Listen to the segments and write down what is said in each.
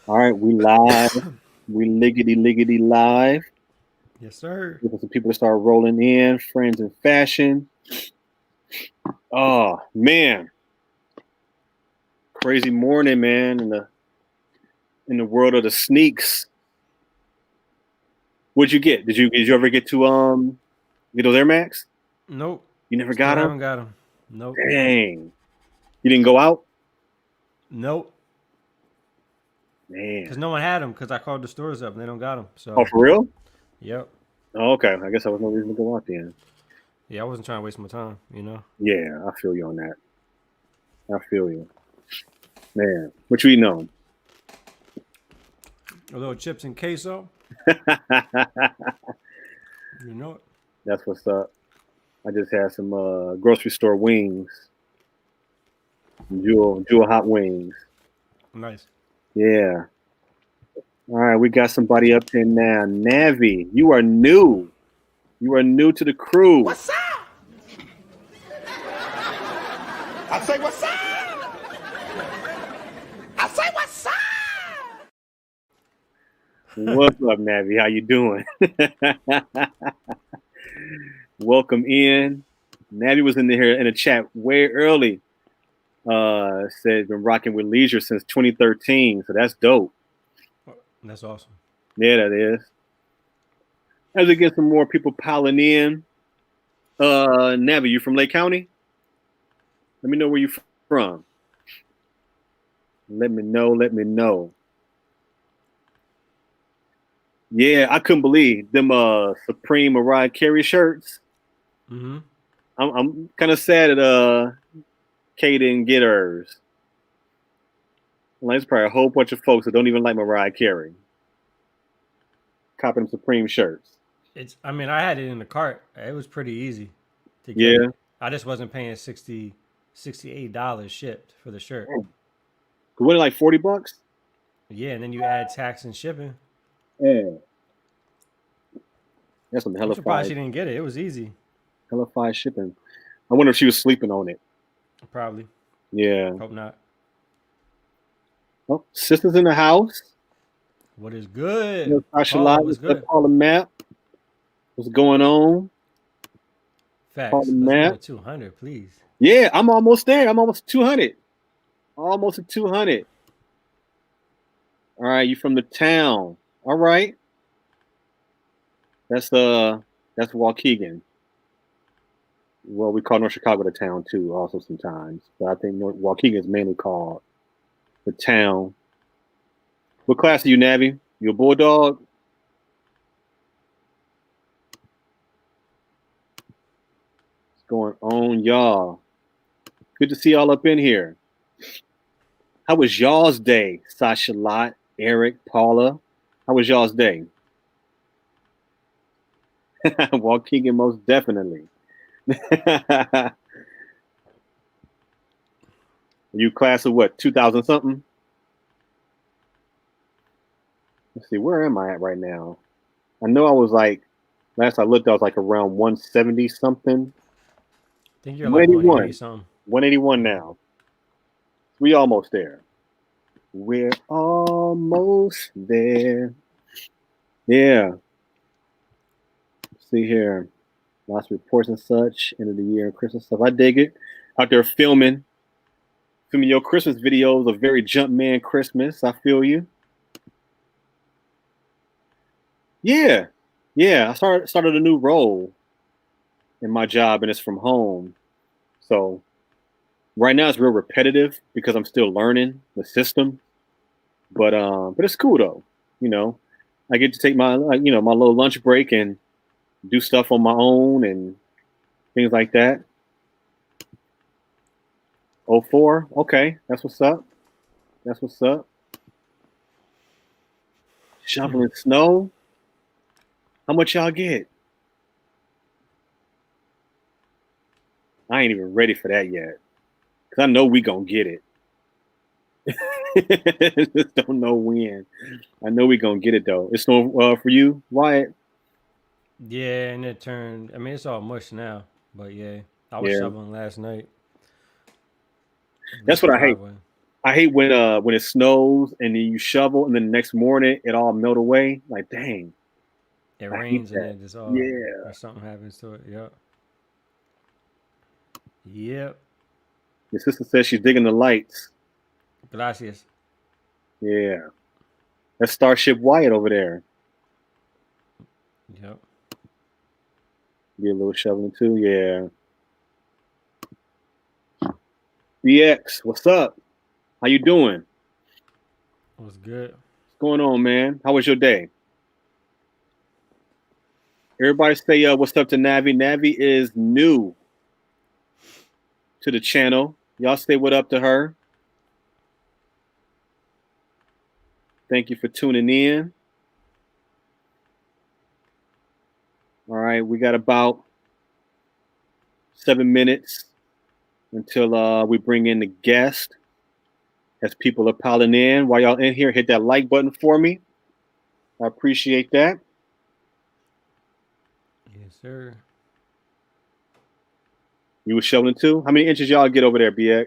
All right, we live. We liggity live. Yes, sir. Looking for people to start rolling in. Friends in fashion. Oh man, crazy morning, man. In the world of the sneaks. What'd you get? Did you ever get those Air Max? Nope. You never got Still them? haven't got them. Nope. Dang. You didn't go out? Nope. Man. Because no one had them. Because I called the stores up and they don't got them. Oh, So, for real? yep. Oh, okay. I guess I was no reason to go out then. Yeah, I wasn't trying to waste my time. Yeah, I feel you on that. I feel you. Man. What you eating on? A little chips and queso. You know it. That's what's up. I just had some grocery store wings, Jewel hot wings. Nice. Yeah. All right, we got somebody up here now. Navi, you are new. You are new to the crew. What's up? I say what's up? I say what's up? What's up, Navi? How you doing? Welcome in. Navi was in here in the chat way early. Said been rocking with Leisure since 2013, so that's dope. That's awesome. Yeah, that is. As we get some more people piling in, Navi, you from Lake County? Let me know where you from. Let me know. Let me know. Yeah, I couldn't believe them Supreme Mariah Carey shirts. Mm-hmm. I'm kind of sad that Kay didn't get hers. Like, there's probably a whole bunch of folks that don't even like Mariah Carey copping Supreme shirts. I mean, I had it in the cart. It was pretty easy to get Yeah. it. I just wasn't paying $68 shipped for the shirt. What, like $40? Yeah, and then you add tax and shipping. Yeah. That's some I'm surprised she didn't get it. It was easy. hella fire shipping. I wonder if she was sleeping on it. Probably. Yeah. Hope not. Oh, sisters in the house. What is You know, good? Sasha Paula, Live, what's what's up, good? Paula Map? What's going on? Paula Facts. Let's get Map. to 200, please. Yeah, I'm almost there. I'm almost 200. Almost at 200. All right, you from the town. All right. That's that's Waukegan. Well, we call North Chicago the town too, also sometimes. But I think Waukegan is mainly called the town. What class are you, Navi? You a bulldog? What's going on, y'all? Good to see y'all up in here. How was y'all's day, Sasha Lot, Eric, Paula? How was y'all's day? Waukegan, most definitely. You class of what, 2000 something? Let's see, where am I at right now? I know I was like, last I looked, I was like around 170 something. I think you're like 180 181. something. 181 Mm-hmm. now. We almost there. We're almost there. Yeah. Let's see here. Lots of reports and such. End of the year and Christmas stuff. I dig it. Out there filming your Christmas videos of very jump man Christmas. I feel you. Yeah. Yeah. I started a new role in my job and it's from home. So right now it's real repetitive because I'm still learning the system. But it's cool though. You know, I get to take my my little lunch break and do stuff on my own and things like that. Oh 04, okay, that's what's up. That's what's up. Shoveling snow. How much y'all get? I ain't even ready for that yet. Cause I know we gonna get it. Just don't know when. I know we gonna get it though. It's no for you, Wyatt. Yeah, and it turned. I mean, it's all mush now. But yeah, I was Yeah, shoveling last night. At that's least the what I hate. driveway. I hate when it snows and then you shovel and then the next morning it all melt away. Like, dang, It I hate rains and that. then just all Yeah. or something happens to it. Yep. Yep. Your sister says she's digging the lights. Gracias. Yeah. That's Starship Wyatt over there. Yep. Get a little shoveling too. Yeah. BX, what's up? How you doing? Was good. What's going on, man? How was your day? Everybody say what's up to Navi. Navi is new to the channel. Y'all say what up to her. Thank you for tuning in. All right, we got about 7 minutes until we bring in the guest. As people are piling in, while y'all in here, hit that like button for me. I appreciate that. Yes, sir. You were shoveling too? How many inches y'all get over there, BX?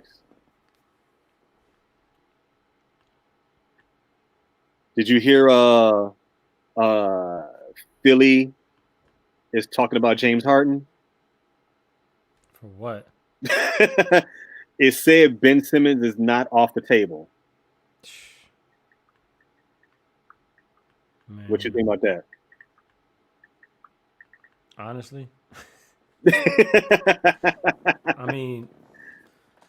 Did you hear Philly is talking about James Harden? For what? It said Ben Simmons is not off the table. Man. What you think about that? Honestly, I mean,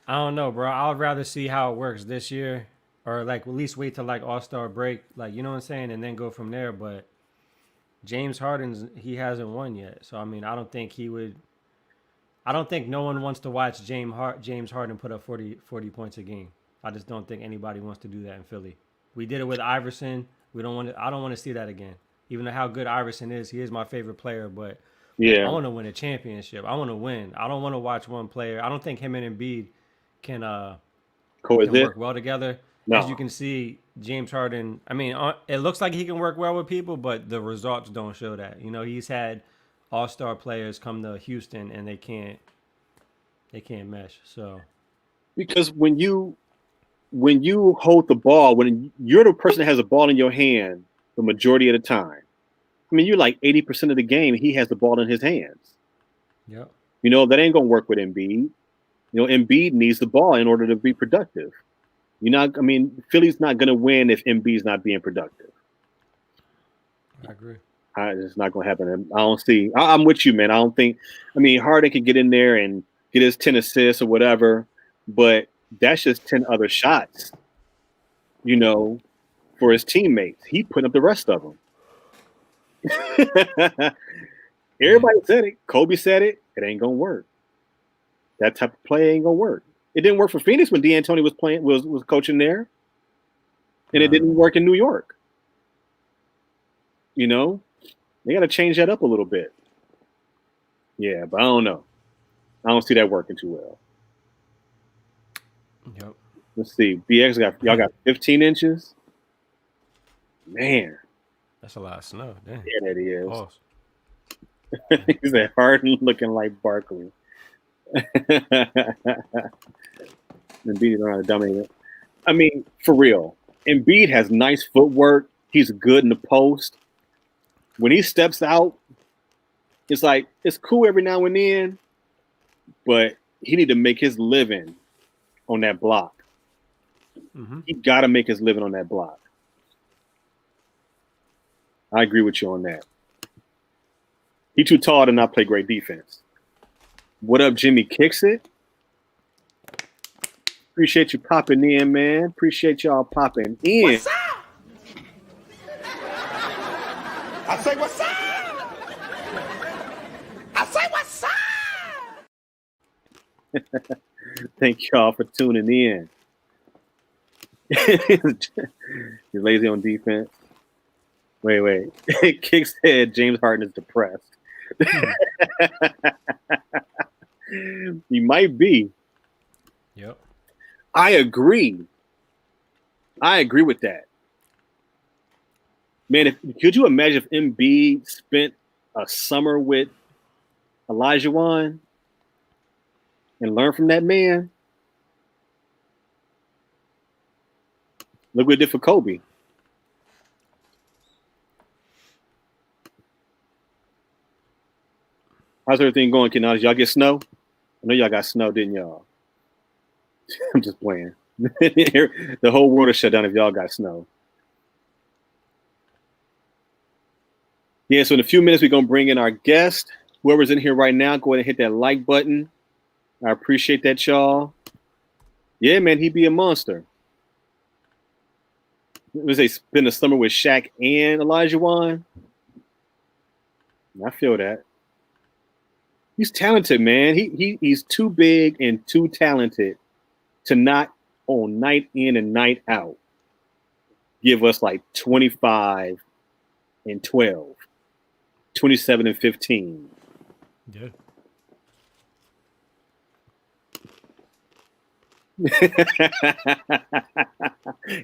I don't know, bro. I'd rather see how it works this year, or like at least wait till like All-Star break, like you know what I'm saying, and then go from there. But James Harden's he hasn't won yet, so I mean, I don't think he would. I don't think no one wants to watch James Harden put up 40 points a game. I just don't think anybody wants to do that in Philly. We did it with Iverson. We don't want to. I don't want to see that again. Even though how good Iverson is, he is my favorite player, but I Yeah, want to win a championship. I want to win. I don't want to watch one player. I don't think him and Embiid can coexist. work well together. As you No, can see, James Harden. I mean, it looks like he can work well with people, but the results don't show that. You know, he's had all-star players come to Houston and they can't mesh. So because when you hold the ball, when you're the person that has the ball in your hand the majority of the time. I mean, you're like 80% of the game. He has the ball in his hands. yep. You know that ain't gonna work with Embiid. You know, Embiid needs the ball in order to be productive. You're not. I mean, Philly's not gonna win if Embiid's not being productive. I agree. It's not going to happen. I don't see. I'm with you, man. I don't think. I mean, Harden can get in there and get his 10 assists or whatever, but that's just 10 other shots, you know, for his teammates. He putting up the rest of them. Yeah. Everybody said it. Kobe said it. It ain't gonna work. That type of play ain't gonna work. It didn't work for Phoenix when D'Antoni was coaching there, and it didn't work in New York. You know, they got to change that up a little bit. Yeah, but I don't know. I don't see that working too well. Yep. Let's see. BX y'all got 15 inches. Man, That's a lot of snow. Damn. yeah, that is. Pause. He said Harden looking like Barkley. Embiid don't know how to dominate it. I mean, for real. Embiid has nice footwork. He's good in the post. When he steps out, it's like it's cool every now and then, but he need to make his living on that block. Mm-hmm. He got to make his living on that block. I agree with you on that. He too tall to not play great defense. What up, Jimmy Kicks It? Appreciate you popping in, man. Appreciate y'all popping in. What's up? I say what's up? I say what's up? Thank y'all for tuning in. You're lazy on defense. Wait. Kick said James Harden is depressed. He might be. Yep. I agree with that. Man, could you imagine if Embiid spent a summer with Elijah Wan and learned from that man? Look what it did for Kobe. How's everything going, Kenaz? Y'all get snow? I know y'all got snow, didn't y'all? I'm just playing. The whole world is shut down if y'all got snow. Yeah, so in a few minutes, we're going to bring in our guest. Whoever's in here right now, go ahead and hit that like button. I appreciate that, y'all. Yeah, man, he'd be a monster. Was they spend the summer with Shaq and Elijah Wan? I feel that. He's talented, man. He's too big and too talented to not on night in and night out give us like 25 and 12, 27 and 15. Yeah.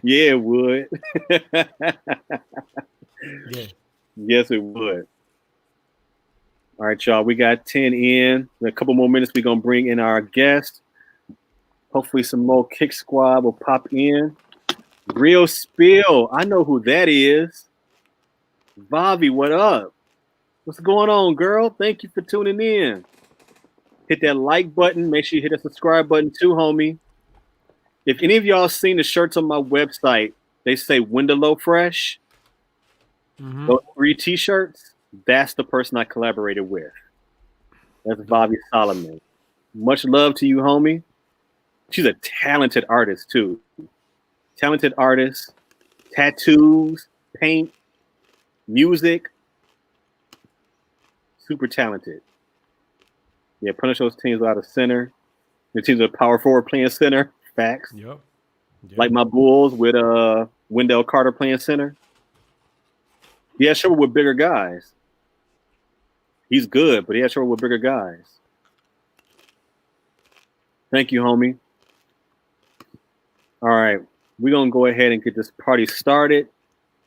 Yeah, it would. Yeah. Yes, it would. All right, y'all. We got 10 in. In a couple more minutes, we're going to bring in our guest. Hopefully, some more Kik Squad will pop in. Real Spill. I know who that is. Vavi, what up? What's going on, girl? Thank you for tuning in. Hit that like button. Make sure you hit that subscribe button too, homie. If any of y'all seen the shirts on my website, they say Windalow Fresh. Mm-hmm. Those 3 T-shirts, that's the person I collaborated with. That's Vavi Solomon. Much love to you, homie. She's a talented artist, too. Talented artist. Tattoos, paint, music. Super talented. Yeah, punish those teams out of center. The teams with power forward playing center. Facts. Yep. Like my Bulls with Wendell Carter playing center. Yeah, sure, with bigger guys. He's good, but he has trouble with bigger guys. Thank you, homie. All right, we're going to go ahead and get this party started.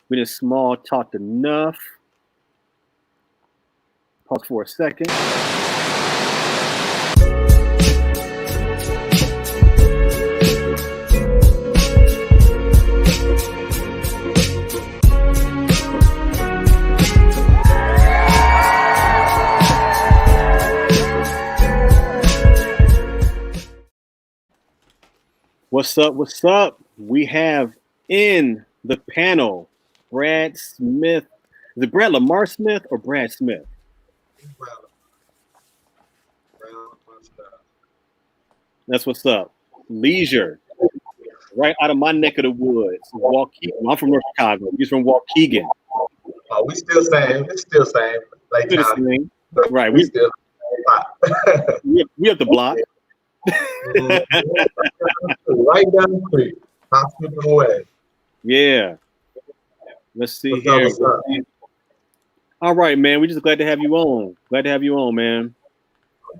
We done small talked enough. Pause for a second. What's up? What's up? We have in the panel Brad Smith. Is it Brad Lamar Smith or Brad Smith? That's what's up. Leisure, right out of my neck of the woods. Waukegan. I'm from North Chicago. He's from Waukegan. Oh, we still same. It's still same. Like right. We still we have the block. right down the street. Hospital away. Yeah. Let's see What's here. up, what's up? All right, man. We're just glad to have you on. Glad to have you on, man.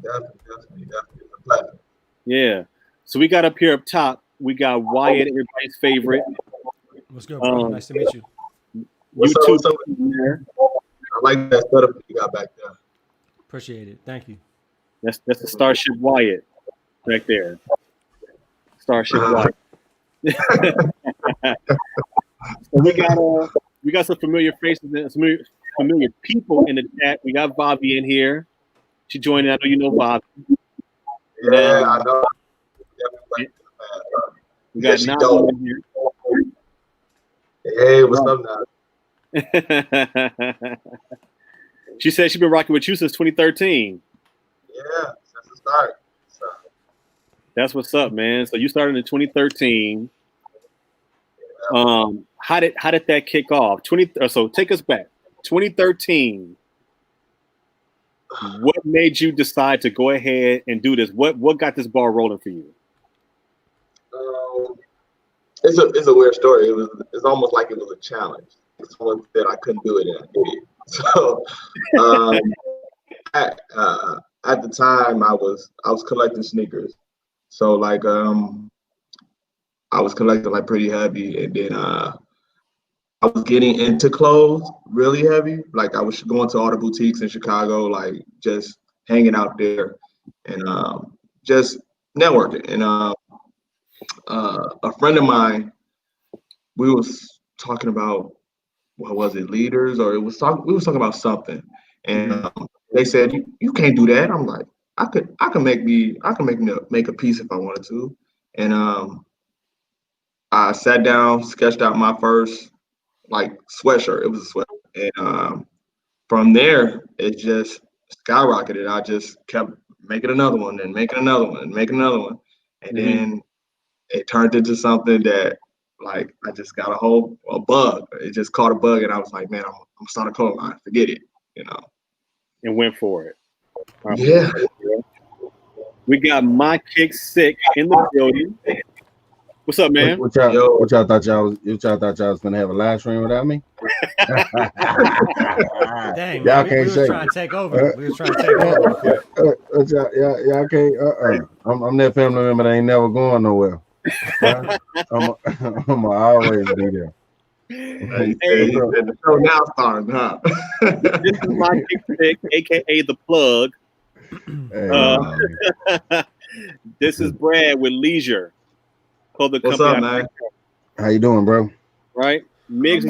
Definitely. It's a pleasure. Yeah. So we got up here up top. We got Wyatt, everybody's favorite. What's good, bro? Nice to meet you. What's YouTube up? I like that setup you got back there. Appreciate it. Thank you. That's the Starship Wyatt back there. Starship Wyatt. So we got some familiar faces and some familiar people in the chat. We got Vavi in here. She joined. I know you know Vavi. Yeah, I know. We got Navi in here. Hey, what's up, now? She said she's been rocking with you since 2013. Yeah, since the start. So. That's what's up, man. So you started in 2013. How did that kick off? So take us back. 2013. What made you decide to go ahead and do this? What got this ball rolling for you? It's a weird story. It's almost like it was a challenge. Someone said I couldn't do it, and I did it. So at the time, I was collecting sneakers. So like I was collecting like pretty heavy, and then I was getting into clothes really heavy. Like I was going to all the boutiques in Chicago, like just hanging out there and just networking. And a friend of mine we was talking about what was it, leaders, or we was talking about something, and they said you can't do that. I'm like, I can make a piece if I wanted to, and I sat down, sketched out my first like sweatshirt. It was a sweatshirt, and from there it just skyrocketed. I just kept making another one and making another one and making another one, and then it turned into something that like I just got a bug. It just caught a bug, and I was like, man, I'm starting a clothing line. Forget it, you know. And went for it. Right. Yeah. We got my Kik Sick in the building. What's up, man? What y'all thought y'all was gonna have a live stream without me? Dang, y'all man, can't we was trying to take over. We was trying to take over. Y'all can't. I'm that family member that ain't never going nowhere. I'm always be there. Hey, the show now starting, huh? This is my Kik Sick, aka the plug. This is Brad with Lesr. Called the What's company. up, man? How you doing, bro? Right, Migs.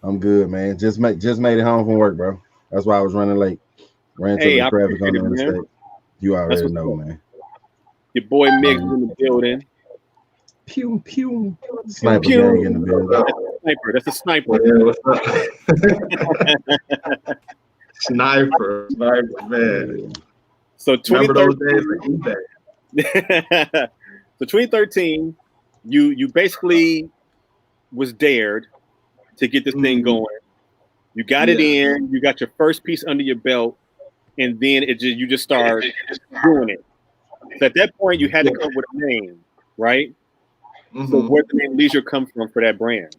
I'm good, man. Just made it home from work, bro. That's why I was running late. Ran to the traffic on the interstate. You already know, man. Your boy Migs in the building. Pew pew. Sniper gang in the building. That's a sniper. Yeah, what's up? Sniper, man. So remember those days? So 2013, you basically was dared to get this thing going. You got it in. You got your first piece under your belt, and then you just start doing it. So at that point, you had to come up with a name, right? So where did the name Lesr come from for that brand?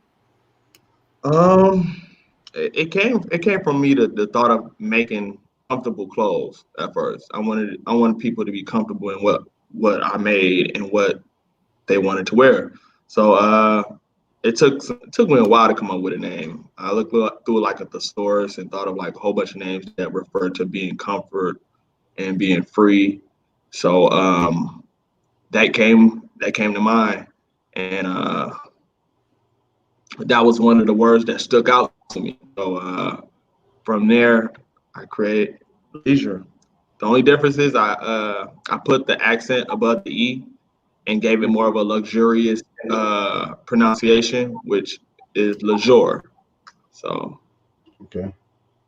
It came from me the thought of making comfortable clothes at first. I wanted people to be comfortable in what I made and what they wanted to wear. So it took me a while to come up with a name. I looked through like a thesaurus and thought of like a whole bunch of names that refer to being comfort and being free. So that came to mind, and that was one of the words that stuck out to me. So from there, I created Lesr. The only difference is I put the accent above the E and gave it more of a luxurious pronunciation, which is Lesr. So.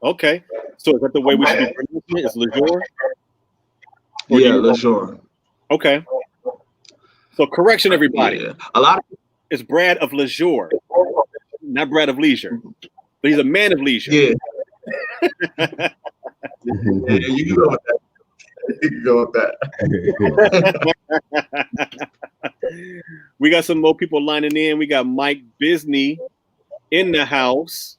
Okay. So is that the way we should be pronouncing it? Is Lesr? Yeah, Lesr. Okay. So correction, everybody. Yeah. A lot of it's Brad of Lesr, not Brad of Lesr, but he's a man of leisure. Yeah. Yeah, you can go with that. You can go with that. We got some more people lining in. We got Mike Bisney in the house.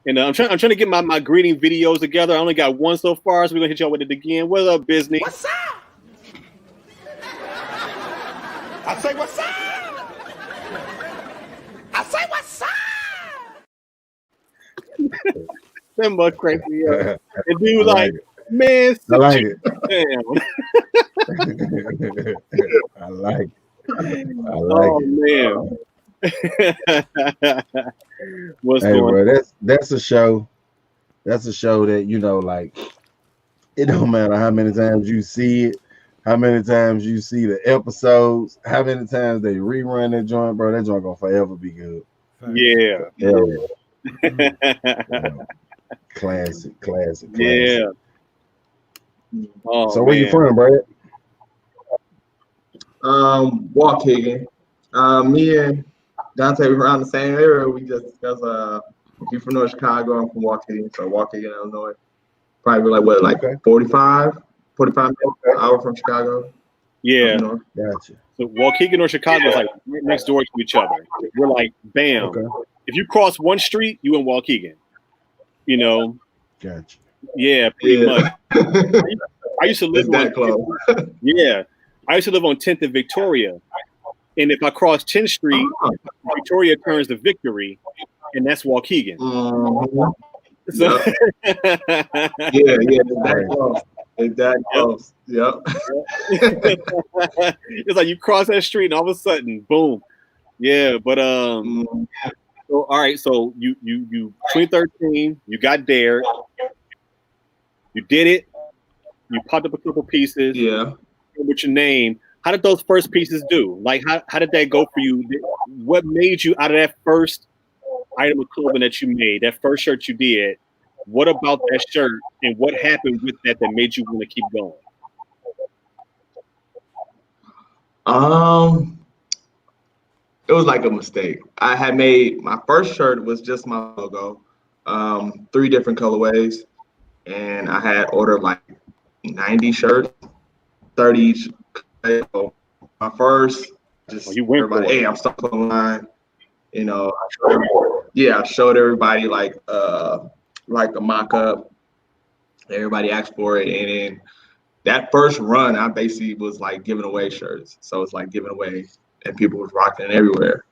And I'm trying to get my greeting videos together. I only got one so far, so we're gonna hit y'all with it again. What up, Bisney? What's up? I say what's up? I say what's up? That must crazy me up. And dude was like, man, I like it. Damn. I like it. Oh man. What's going on? That's a show. That's a show that, you know, like, it don't matter how many times you see it, how many times you see the episodes, how many times they rerun that joint, bro. That joint gonna forever be good. Yeah. Classic. Yeah. Oh, so where you from, Brad? Waukegan. Me and Dante were around the same area. We just discussed he's from North Chicago. I'm from Waukegan, so Waukegan, Illinois. Probably like 45 minutes an hour from Chicago. Yeah. Gotcha. So Waukegan or Chicago is like right next door to each other. We're like, bam. Okay. If you cross one street, you in Waukegan. You know. Gotcha. Yeah, pretty much. I used to live that close. Yeah. I used to live on 10th and Victoria. And if I cross 10th Street, Victoria turns to Victory, and that's Waukegan. So, yeah, it's that close. Yep. It's like you cross that street, and all of a sudden, boom, Yeah, but Mm, so, all right. So you 2013, you got dared, you did it, you popped up a couple pieces yeah. with your name. How did those first pieces do? Like, how did that go for you? What made you out of that first item of clothing that you made, that first shirt you did? What about that shirt and what happened with that that made you want to keep going? Um, it was like a mistake. I had made my first shirt was just my logo, three different colorways, and I had ordered like 90 shirts, 30 each. So my first, Oh, just you went everybody, for it. hey, I'm stuck online. You know, I showed everybody like a mock up. Everybody asked for it, and then that first run, I basically was like giving away shirts. So it's like giving away, and people was rocking it everywhere.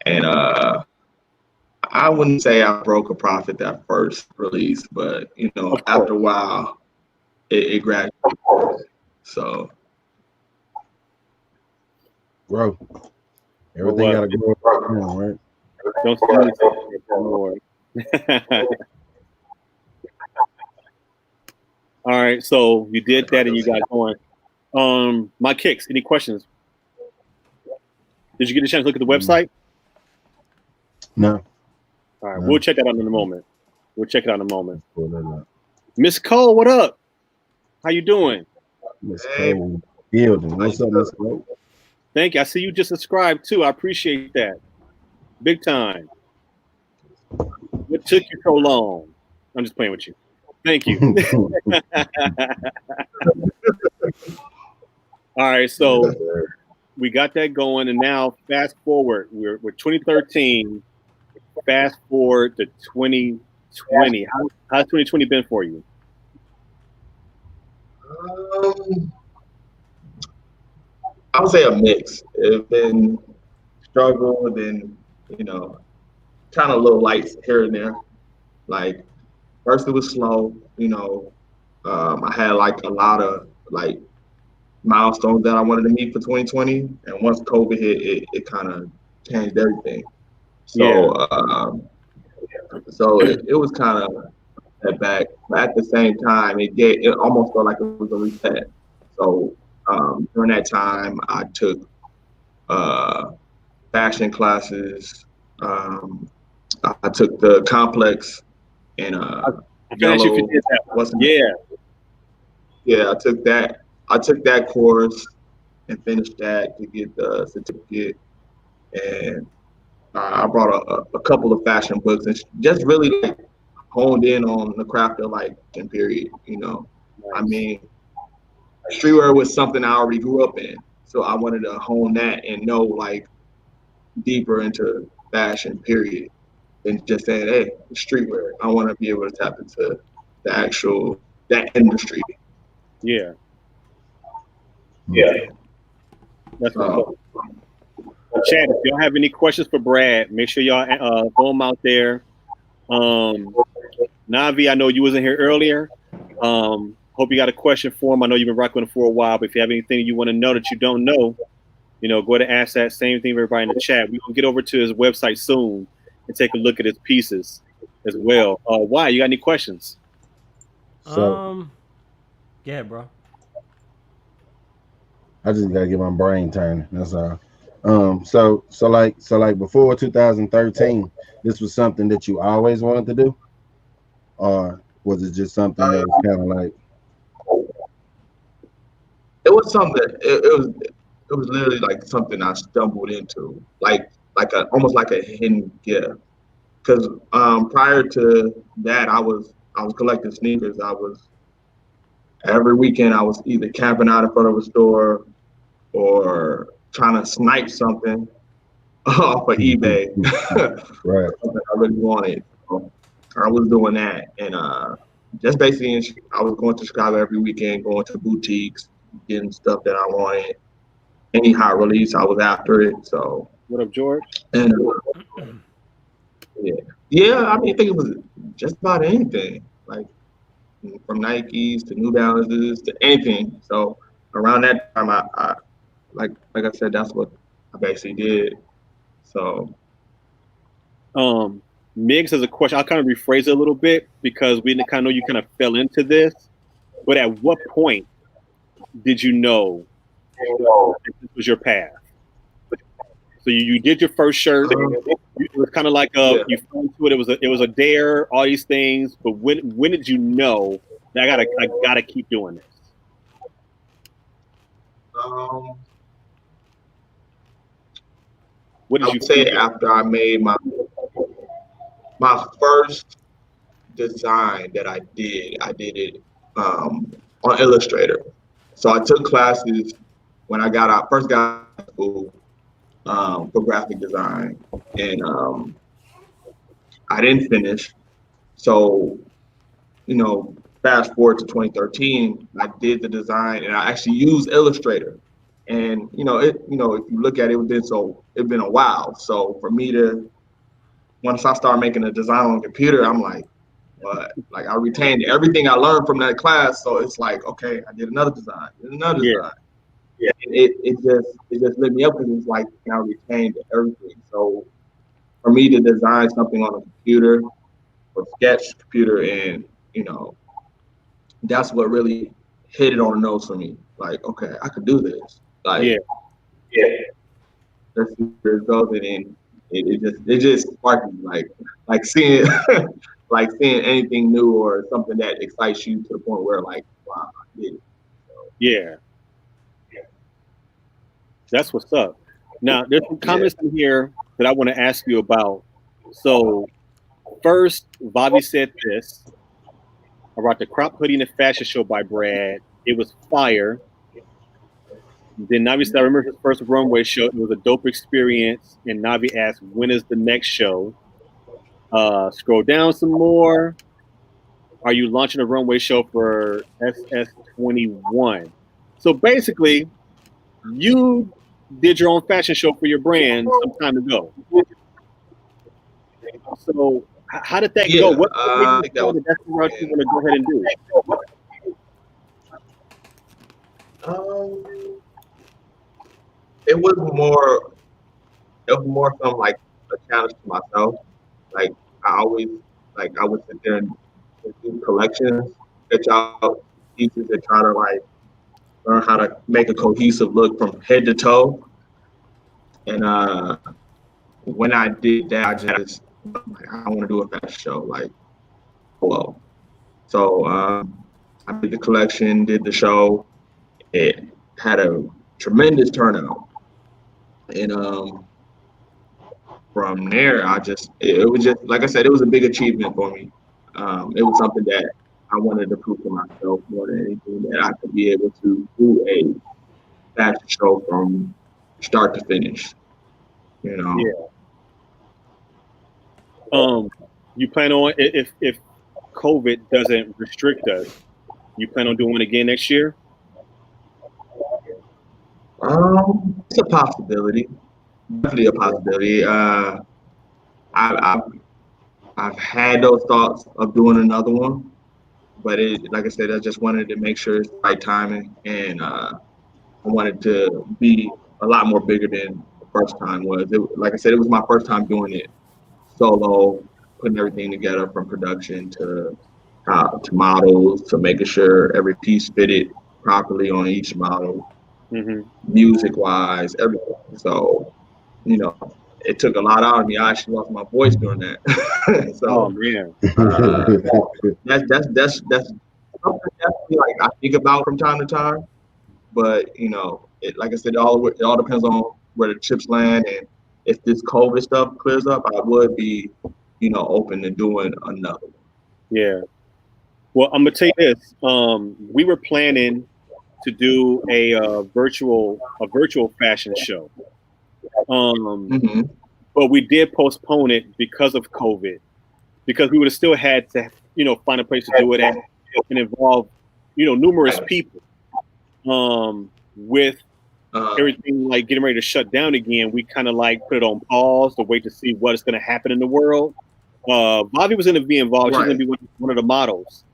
And I wouldn't say I broke a profit that first release, but Of after course. a while, it gradually. So Bro, But everything what? got to grow up, right? Don't say anything more. All right, so you did that and you got going. My kicks. Any questions? Did you get a chance to look at the website? No, All right, we'll no. check that out in a moment. We'll check it out in a moment. Pull that up. Miss Cole, what up? How you doing? Miss hey, Cole building. What's up, Miss Cole? Thank you. I see you just subscribed too. I appreciate that. Big time. What took you so long? I'm just playing with you. Thank you. All right, Yes, so sir. we got that going, and now fast forward. We're 2013. Fast forward to 2020. How's 2020 been for you? um, I would say a mix. It's been struggle, then you know, kind of little lights here and there. Like first it was slow. I had like a lot of like milestones that I wanted to meet for 2020, and once COVID hit, it kind of changed everything. Yeah, So it was kind of set back, but at the same time, it almost felt like it was a reset. So during that time, I took uh, fashion classes. Um, I took the complex in I can ask you if you yellow. did that one. What's Yeah, Yeah, I took that. I took that course and finished that to get the certificate. And I brought a couple of fashion books and just really like honed in on the craft of like fashion period. I nice. mean, streetwear was something I already grew up in, so I wanted to hone that and know like deeper into fashion period than just saying, hey, it's streetwear. I want to be able to tap into the actual that industry. Yeah, Yeah. that's what's up. So Well, Chad, if y'all have any questions for Brad, make sure y'all throw them out there. Navi, I know you wasn't here earlier. Hope you got a question for him. I know you've been rocking with him for a while, but if you have anything you want to know that you don't know, go ahead and ask that same thing for everybody in the chat. We're gonna get over to his website soon and take a look at his pieces as well. Why? You got any questions? So Yeah, bro. I just gotta get my brain turning. That's all. So like before 2013, this was something that you always wanted to do, or was it just something that was kind of like, it was something. It was literally like something I stumbled into, like a almost like a hidden gift. Because prior to that, I was collecting sneakers. I was every weekend I was either camping out in front of a store or trying to snipe something off of eBay. right? Something I really wanted. So I was doing that, and just basically, I was going to Chicago every weekend, going to boutiques, getting stuff that I wanted. Any hot release, I was after it. So, What up, George? and yeah, yeah. I mean, I think it was just about anything, like from Nikes to New Balances to anything. So around that time, I like I said, that's what I basically did. So Miggs has a question. I'll kind of rephrase it a little bit because we kind of know you kind of fell into this. But at what point did you know that this was your path? So you did your first shirt. It was kind of like yeah. you fell into it. It was a dare. All these things. But when did you know that I gotta keep doing this? What I did you would say feel? after I made my first design that I did it on Illustrator. So I took classes when I first got out of school for graphic design, and I didn't finish. So fast forward to 2013, I did the design, and I actually used Illustrator. And if you look at it, it's been a while. So for me to once I started making a design on the computer, I'm like, what? Like I retained everything I learned from that class. So it's like, okay, I did another design, Yeah. Yeah, it just lit me up because it's like I retained everything. So for me to design something on a computer or sketch computer, and that's what really hit it on the nose for me. Like, okay, I could do this. Like, Yeah. yeah, let's see where it goes, and then it just sparked me. Like seeing like seeing anything new or something that excites you to the point where like, wow, I did it. Yeah. That's what's up. Now, there's some Yeah. comments in here that I want to ask you about. So, first, Bobby said this. I brought the crop hoodie in the fashion show by Brad. It was fire. Then Navi said, I remember his first runway show. It was a dope experience. And Navi asked, when is the next show? Scroll down some more. Are you launching a runway show for SS21? So basically, you did your own fashion show for your brand some time ago. So how did that go? Yeah, What made I you think that decide was. that that's the route you want to go ahead and do? Um, it was more. It was more from like a challenge to myself. Like I would sit there and do collections, sketch out pieces, and try to like learn how to make a cohesive look from head to toe. And when I did that, I want to do a fashion show. Like, well, so I did the collection, did the show. It had a tremendous turnout, and from there, it was just like I said, it was a big achievement for me. It was something that I wanted to prove to myself more than anything that I could be able to do a fashion show from start to finish. You know. Yeah. You plan on if COVID doesn't restrict us, you plan on doing it again next year? It's a possibility. Definitely a possibility. I've I've had those thoughts of doing another one, but like I said, I just wanted to make sure it's the right timing, and I wanted to be a lot more bigger than the first time was. Like I said, it was my first time doing it solo, putting everything together from production to models to making sure every piece fitted properly on each model, Mm-hmm. music wise, everything. So, it took a lot out of me. I actually lost my voice during that. Oh So man. that's something definitely like I think about from time to time. But like I said, it all depends on where the chips land, and if this COVID stuff clears up, I would be, open to doing another one. Yeah. Well, I'm gonna tell you this. We were planning to do a virtual fashion show. Mm-hmm. But we did postpone it because of COVID, because we would have still had to, find a place to do it at and involve, numerous people. With everything like getting ready to shut down again, we kind of like put it on pause to wait to see what is going to happen in the world. Bobby was going to be involved. She's going to be one of the models.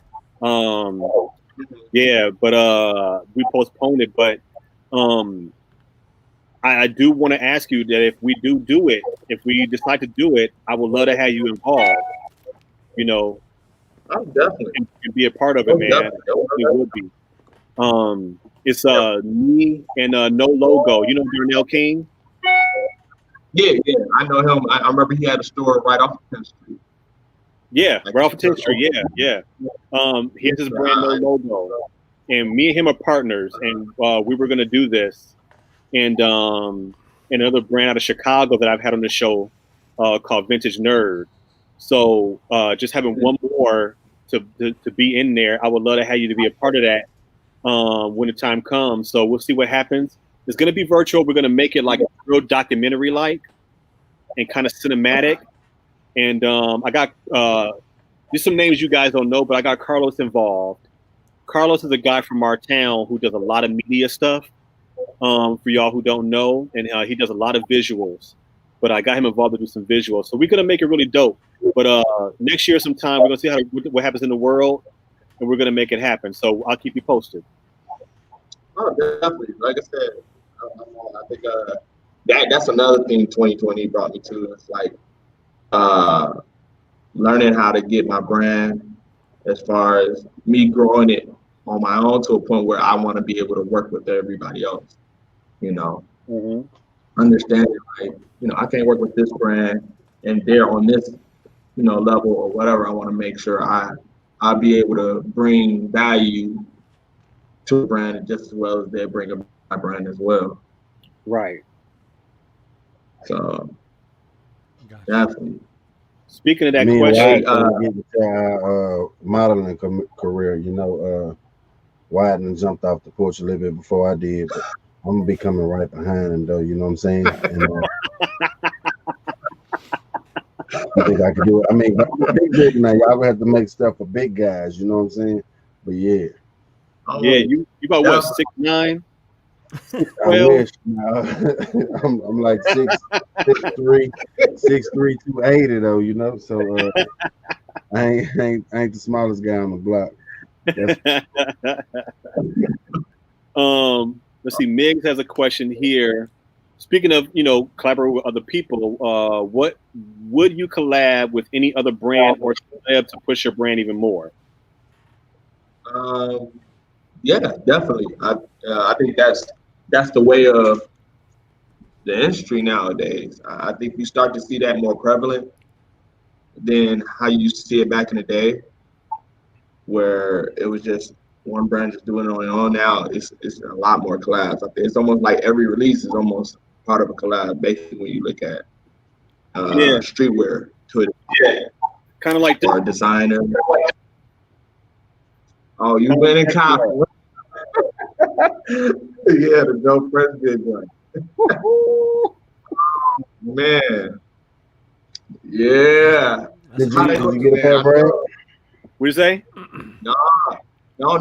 Yeah, but we postponed it. But I do want to ask you that if we do it, if we decide to do it, I would love to have you involved. You know, I'm definitely. and be a part of it, man. It would be. It's me and No Logo. You know Darnell King? Yeah, I know him. I remember he had a store right off of 10th Street. Yeah, right off of 10th Street. Yeah. He has his brand No Logo, and me and him are partners, and we were gonna do this, and another brand out of Chicago that I've had on the show called Vintage Nerd. So just having one more to be in there, I would love to have you to be a part of that when the time comes. So we'll see what happens. It's going to be virtual. We're going to make it like a real documentary like and kind of cinematic. And I got just some names you guys don't know, but I got Carlos involved. Carlos is a guy from our town who does a lot of media stuff for y'all who don't know. And he does a lot of visuals. But I got him involved to do some visuals. So we're going to make it really dope. But next year sometime, we're going to see what happens in the world. And we're going to make it happen. So I'll keep you posted. Oh, definitely. Like I said, I think that's another thing 2020 brought me to. It's like learning how to get my brand as far as me growing it on my own to a point where I want to be able to work with everybody else. You know, understanding like, you know, I can't work with this brand and they're on this, you know, level or whatever. I want to make sure I'll be able to bring value to a brand just as well as they bring my brand as well. Right. So definitely. Speaking of that question, get into our modeling career, you know, Wyden jumped off the porch a little bit before I did, but I'm gonna be coming right behind him though, you know what I'm saying? And, I think I can do it. I mean, big now, y'all gonna have to make stuff for big guys, you know what I'm saying? But yeah. Yeah, you about what, 6'9"? I wish. No. I'm like 6'3", 280 though, you know. So I ain't the smallest guy on the block. Let's see. Miggs has a question here. Speaking of, you know, collaborating with other people, what would you collab with any other brand or celeb to push your brand even more? Yeah, definitely. I think that's the way of the industry nowadays. I think we start to see that more prevalent than how you used to see it back in the day, where it was just one brand just doing it on its own. Now it's a lot more collabs. I think it's almost like every release is almost part of a collab, basically, when you look at streetwear to it. Yeah. Kind of like or a designer. Oh, you went in cop. Yeah, the Joe President one. Man. Yeah. Did you get a pair, Brad? What you say? No,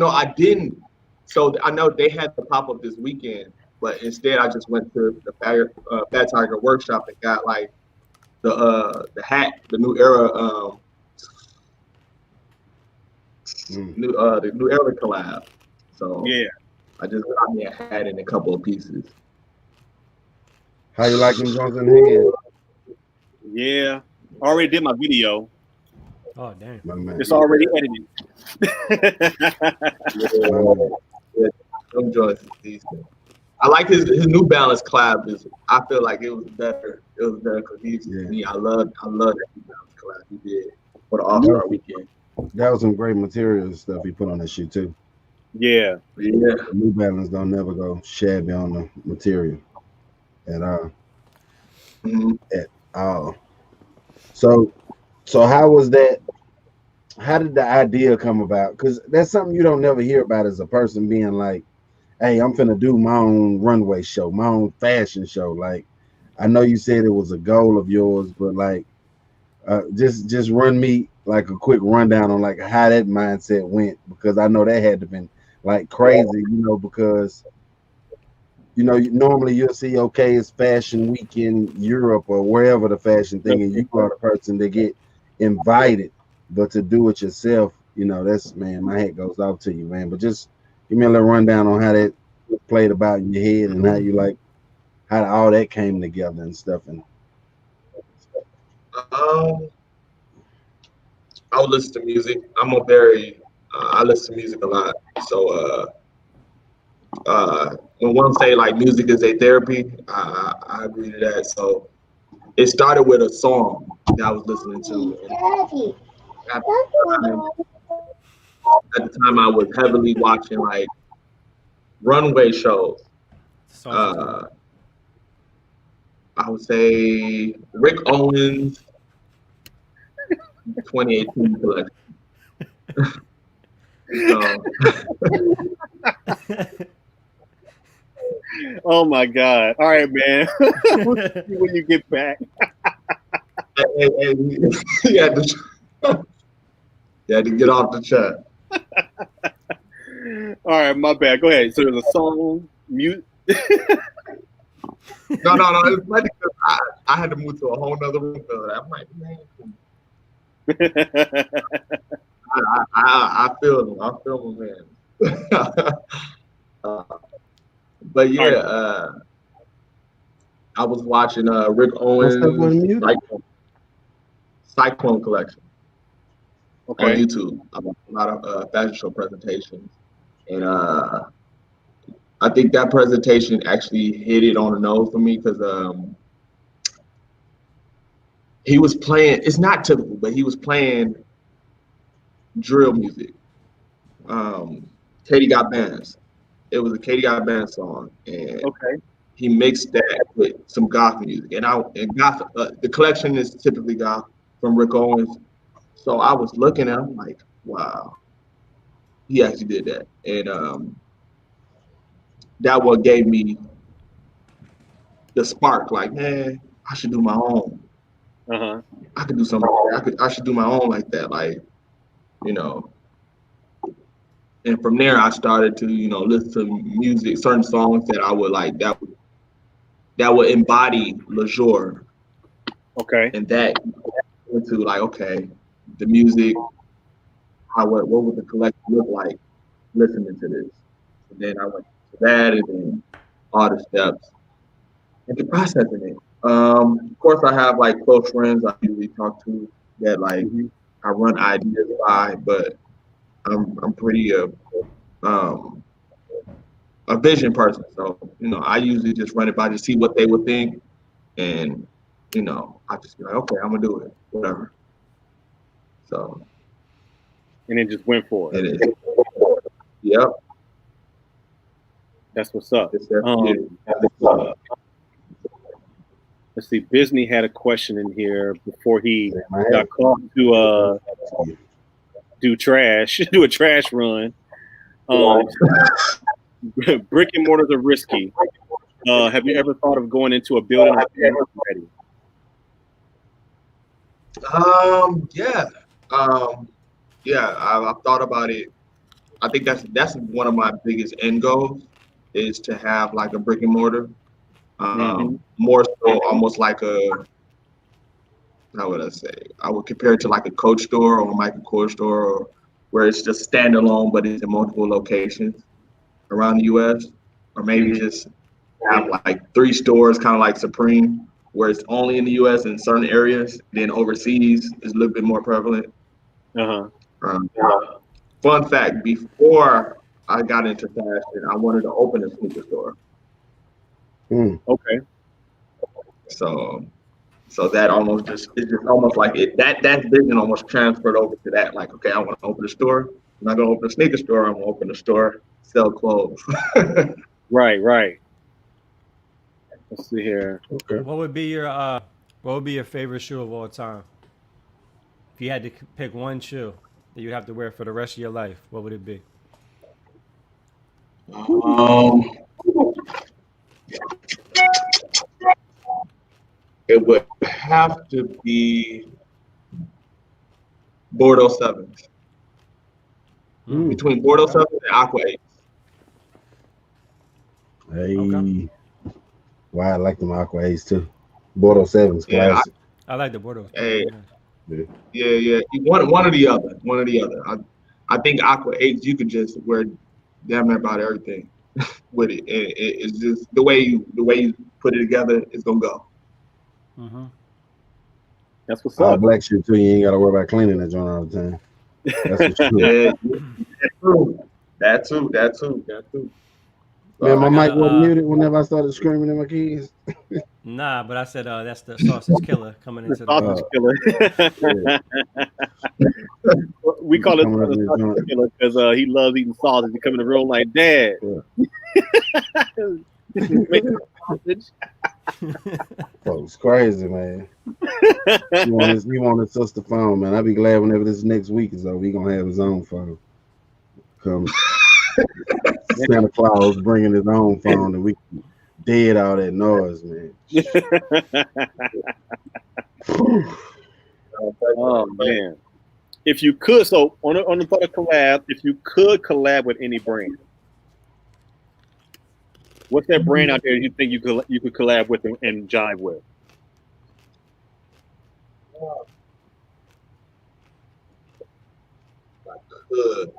I didn't. So I know they had the pop up this weekend, but instead I just went to the Fat Tiger workshop and got like the hat, the new era the new era collab. So yeah, I just got me a hat and a couple of pieces. How you like them Jones in hand? Yeah, I already did my video. Oh damn! It's already edited. Them joints is decent. I like his New Balance collab. I feel like it was better. It was better because me. I love that New Balance collab he did for the All-Star weekend. That was some great material stuff he put on that shoe too. Yeah. New Balance don't never go shabby on the material at all. At all. So how was that? How did the idea come about? Because that's something you don't never hear about as a person being like, hey, I'm finna do my own runway show, my own fashion show. Like, I know you said it was a goal of yours, but like, just run me like a quick rundown on like how that mindset went, because I know that had to been like crazy, you know, because you know, normally you'll see, okay, it's fashion week in Europe or wherever the fashion thing, and you are the person to get invited, but to do it yourself, you know, that's, man, my hat goes off to you, man. But just give me a little rundown on how that played about in your head and how all that came together and stuff. And Um, I would listen to music. I'm a very I listen to music a lot. So when one say like music is a therapy, I agree to that. So it started with a song that I was listening to. And at at the time I was heavily watching like runway shows. Song for you. Uh, I would say Rick Owens 2018 collection. So Oh my God! All right, man. We'll see you when you get back. he had to, he had to get off the chat. All right, my bad. Go ahead. So there's a song, mute. No. It's funny because I had to move to a whole nother room for that. I'm like, man, I feel him. I feel him, man. uh, but yeah, I was watching Rick what's that one Owens muted? Cyclone Collection on Okay. YouTube. About a lot of fashion show presentations, and I think that presentation actually hit it on the nose for me because he was playing. It's not typical, but he was playing drill music. Katie Got Bands. It was a Katie Got Bands song, and Okay. he mixed that with some goth music. And goth. The collection is typically goth from Rick Owens. So I was looking at him like, wow, he actually did that, and that what gave me the spark. Like, man, I should do my own. Uh-huh. I could do something like that. I should do my own like that. Like, you know. And from there, I started to, listen to music, certain songs that I would like that would embody Lesr, Okay. and that into like, okay, the music, what would the collection look like listening to this? And then I went to that, and then all the steps into processing it. Of course, I have like close friends I usually talk to that like Mhm. I run ideas by, but I'm pretty um, a vision person. So, I usually just run it by to see what they would think. And, I just be like, okay, I'm gonna do it, whatever. So And then just went for it. it is. Yep. That's what's up. It's definitely it. Let's see. Bisney had a question in here before he Man, got caught to do a trash run. Brick and mortars are risky. Have you ever thought of going into a building already? Yeah. Yeah, I've thought about it. I think that's one of my biggest end goals is to have like a brick and mortar. More so almost like how would I say? I would compare it to like a Coach store or a Michael Kors store, or where it's just standalone, but it's in multiple locations around the U.S. Or maybe just have like 3 stores, kind of like Supreme, where it's only in the U.S. in certain areas. Then overseas is a little bit more prevalent. Uh-huh. Fun fact: before I got into fashion, I wanted to open a sneaker store. Okay. So that almost it's just almost like that vision almost transferred over to that. Like, okay, I want to open a store. I'm not gonna open a sneaker store. I'm gonna open a store, sell clothes. Right. Let's see here. Okay. What would be your favorite shoe of all time? If you had to pick one shoe that you'd have to wear for the rest of your life, what would it be? It would have to be Bordeaux 7s. Between Bordeaux 7s and Aqua 8s. Hey. Okay. Why I like them Aqua A's too. Bordeaux 7's classic. I like the Bordeaux. Hey. Yeah. Yeah. One or the other. I think Aqua 8s you could just wear damn near about everything. with it. It's just the way you put it together is gonna go. Mm-hmm. That's what's All up. black shit too. You ain't gotta worry about cleaning that joint all the time. That's for sure. Yeah, that's true. That too. Man, So my I I got mic wasn't a muted whenever I started screaming at my kids. nah, but I said that's the sausage killer coming The into the sausage room. killer. Yeah, We call his coming up brother in this sausage joint. killer because he loves eating sausage. He come in the room like, Dad, Yeah. make sausage. Folks, crazy, man. He want his sister phone, man. I'll be glad whenever this next week is over. He gonna have his own phone. Come Santa Claus bringing his own phone, and we can dead all that noise, man. Oh man. If you could, so on the thought of collab, if you could collab with any brand, what's that brand out there you think you could collab with and jive with? could.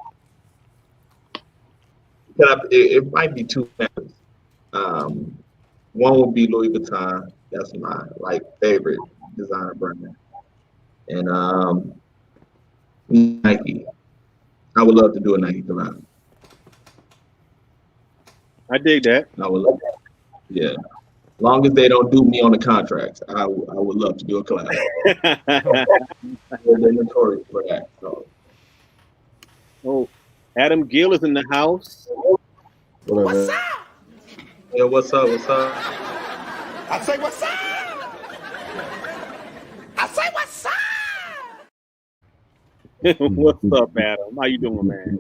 It might be two members. Um, One would be Louis Vuitton. That's my like favorite designer brand, and Nike. I would love to do a Nike collab. I dig that. I would love, yeah. Long as they don't do me on the contracts, I would love to do a collab. They're notorious for that. So Oh, Adam Gill is in the house. What's Whatever. up? yeah, what's up? What's up? I say what's up? I say what's up? What's up, Adam? How you doing, man?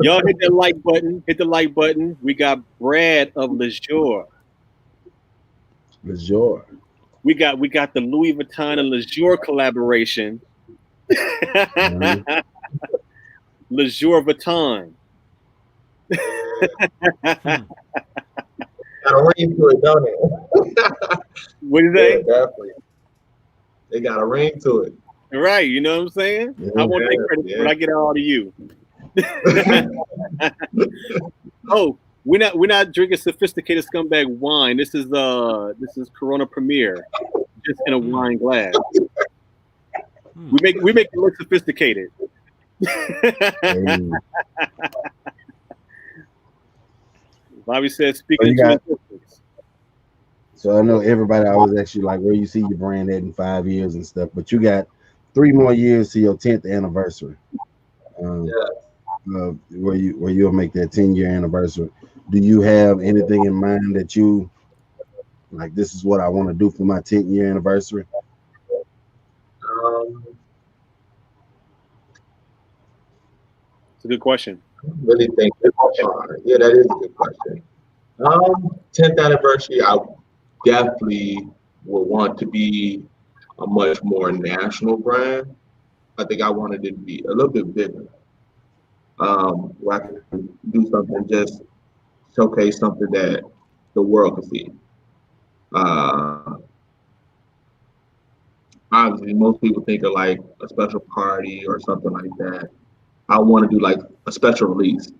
Y'all hit that like button. Hit the like button. We got Brad of Lesr. Lesr. We got the Louis Vuitton and Lesr collaboration. Mhm. Lesr Vuitton. Got a ring to it, don't it? What do Yeah, they? definitely. They got a ring to it. Right, you know what I'm saying? Yeah. I won't take credit for it. I get it all to you. Oh, we're not drinking sophisticated scumbag wine. This is Corona Premier, just in a wine glass. We make it look sophisticated. Hey. Bobby says, So speaking you into got. existence. So I know everybody always asks you like where you see your brand at in 5 years and stuff, but you got 3 more years to your 10th anniversary. Um, where you'll make that 10-year anniversary. Do you have anything in mind that you like? This is what I want to do for my 10th-year anniversary. Um, It's a good question. really think yeah, that is a good question. 10th anniversary, I definitely would want to be a much more national brand. I think I wanted it to be a little bit bigger. Where I can do something, just showcase something that the world can see. Uh, Obviously, most people think of like a special party or something like that. I want to do like a special release.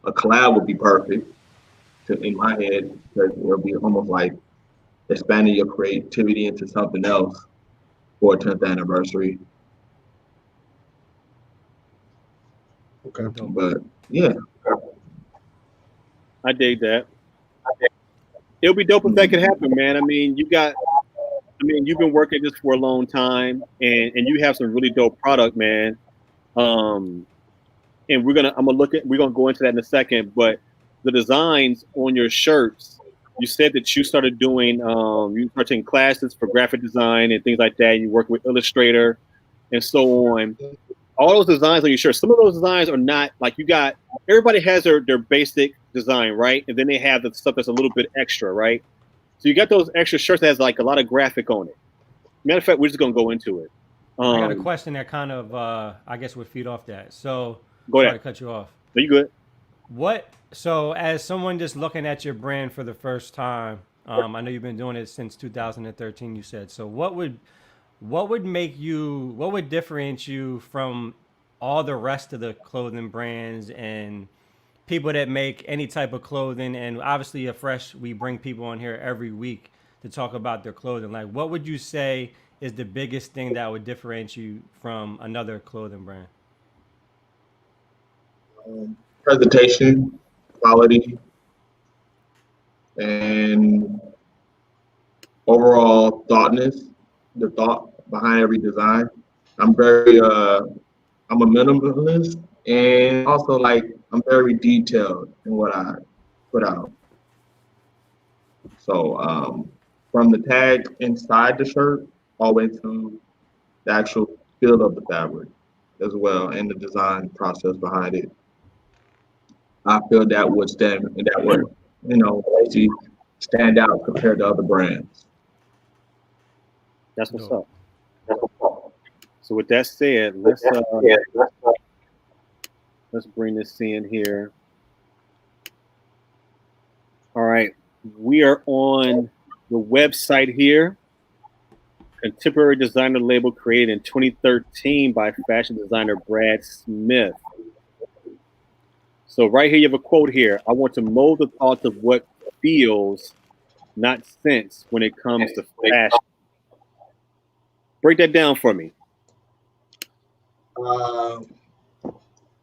A collab would be perfect in my head because it'll be almost like expanding your creativity into something else for a 10th anniversary. Okay. But yeah, I dig that. It'll be dope if that could happen, man. I mean, you've been working this for a long time, and you have some really dope product, man. Um, and we're gonna go into that in a second, but the designs on your shirts, you said that you started doing you started taking classes for graphic design and things like that. You work with Illustrator and so on. All those designs on your shirt, some of those designs are not like you got everybody has their basic design, right? And then they have the stuff that's a little bit extra, right? So you got those extra shirts that has like a lot of graphic on it. Matter of fact, we're just gonna go into it. I got a question that kind of I guess would feed off that. So Go sorry ahead. to cut you off. Are you good? So as someone just looking at your brand for the first time, I know you've been doing it since 2013, you said. So what would differentiate you from all the rest of the clothing brands and people that make any type of clothing, and obviously at Fresh, we bring people on here every week to talk about their clothing. Like, what would you say is the biggest thing that would differentiate you from another clothing brand? Presentation, quality, and overall thoughtness, the thought behind every design. I'm very I'm a minimalist, and also like I'm very detailed in what I put out. So from the tag inside the shirt all the way to the actual feel of the fabric as well, and the design process behind it. I feel that would actually stand out compared to other brands. That's what's Dope. up. So with that said, let's bring this in here. All right, we are on the website here. Contemporary designer label created in 2013 by fashion designer Brad Smith. So right here, you have a quote here. I want to mold the thoughts of what feels, not sense, when it comes to fashion. Break that down for me. Uh,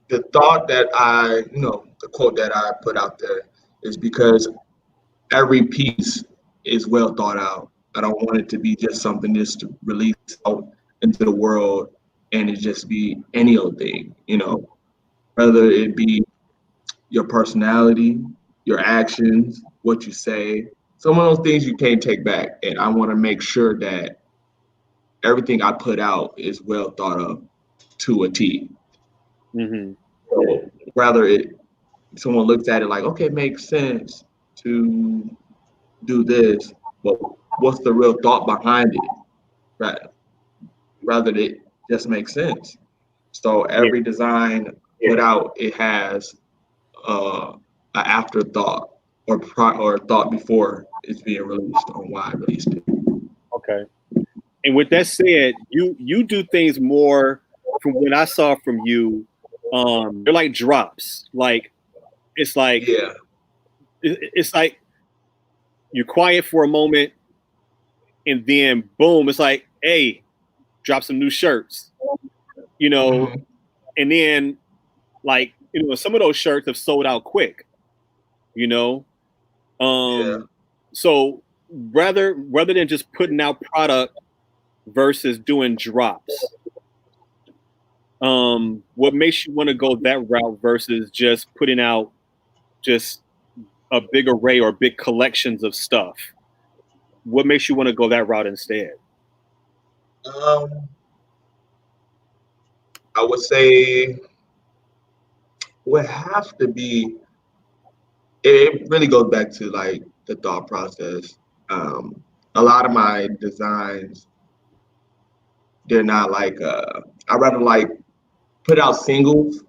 the thought that the quote that I put out there is because every piece is well thought out. I don't want it to be just something just to release out into the world and it just be any old thing, whether it be your personality, your actions, what you say, some of those things you can't take back. And I want to make sure that everything I put out is well thought of to a T. Mm-hmm. So rather someone looks at it like, okay, it makes sense to do this, but what's the real thought behind it? Right? Rather it just makes sense. So every design put out, it has an afterthought or thought before it's being released on why I released it. Okay. And with that said, you do things more from what I saw from you. They're like drops. Like it's like Yeah, it's like you're quiet for a moment, and then boom, it's like, hey, drop some new shirts, you know, mhm, and then like some of those shirts have sold out quick, you know. yeah. So rather than just putting out product versus doing drops, what makes you want to go that route versus just putting out just a big array or big collections of stuff? What makes you want to go that route instead? Um, I would say would have to be. It really goes back to like the thought process. A lot of my designs, they're not like. I rather like put out singles,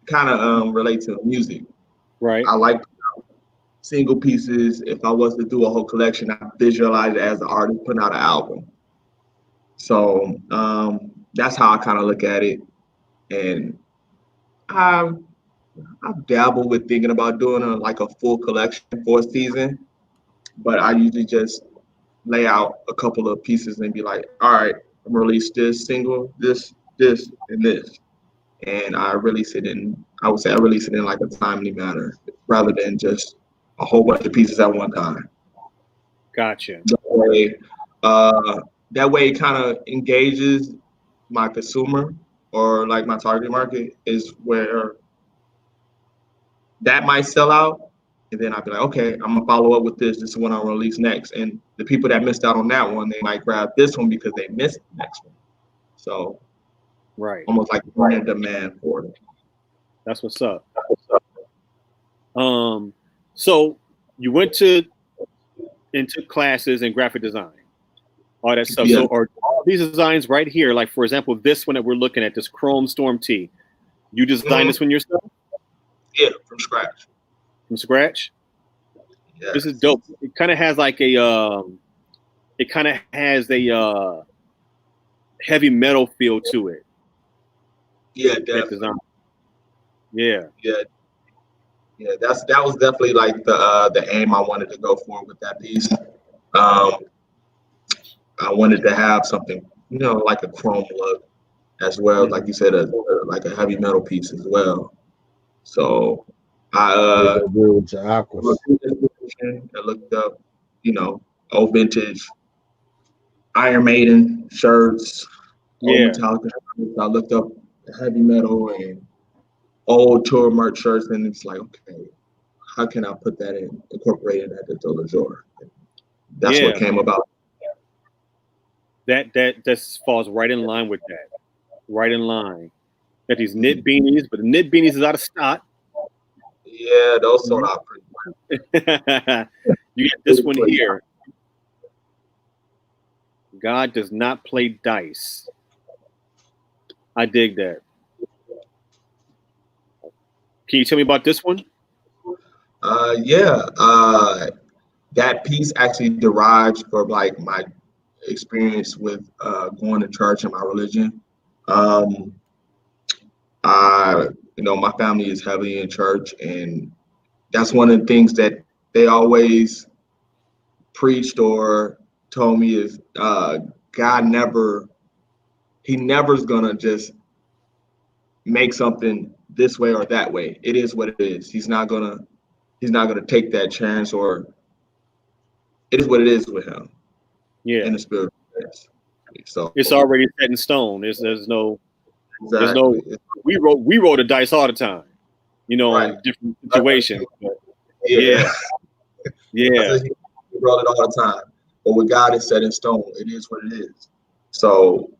kind of relate to music. Right. I like single pieces. If I was to do a whole collection, I visualize it as an artist putting out an album. So that's how I kind of look at it. And I've, I've dabbled with thinking about doing like a full collection for a season, but I usually just lay out a couple of pieces and be like, all right, I'm gonna release this single, this, and this. And I would say I release it in like a timely manner rather than just a whole bunch of pieces at one time. Gotcha. That way, uh, that way it kind of engages my consumer or like my target market is where that might sell out. And then I'd be like, okay, I'm gonna follow up with this. This is what I'm gonna release next. And the people that missed out on that one, they might grab this one because they missed the next one. So Right. almost like running demand for it. That's what's up. So you went into classes in graphic design, all that stuff. Yeah. So are all these designs right here, like for example, this one that we're looking at, this Chrome Storm T, you designed this one yourself Yeah, from scratch. from scratch? Yeah. This is dope. It kind of has like a heavy metal feel to it. Yeah, That definitely. design. Yeah. Yeah, yeah. That was definitely like the aim I wanted to go for with that piece. I wanted to have something, like a chrome look as well, like you said, like a heavy metal piece as well. So I They go good with your aquas. looked into the description and looked up, old vintage Iron Maiden shirts, old Yeah. Metallica shirts. I looked up heavy metal and old tour merch shirts, and it's like, okay, how can I put that in, incorporate that into Lesr? That's what Yeah. came about. That falls right in line with that. Right in line. Got these knit Mhm. beanies, but the knit beanies is out of stock. Yeah, those sold out pretty well. You got this one here. God does not play dice. I dig that. Can you tell me about this one? Yeah, that piece actually derives from like my experience with going to church and my religion. Um, I, my family is heavily in church, and that's one of the things that they always preached or told me is God he never's gonna just make something this way or that way. It is what it is. He's not gonna take that chance, or it is what it is with him Yeah. in the spirit. So It's already set in stone. There's no exactly. we roll the dice all the time, Right. in different situations. But Yeah. yeah, yeah. He roll it all the time. But with God, it's set in stone. It is what it is. So,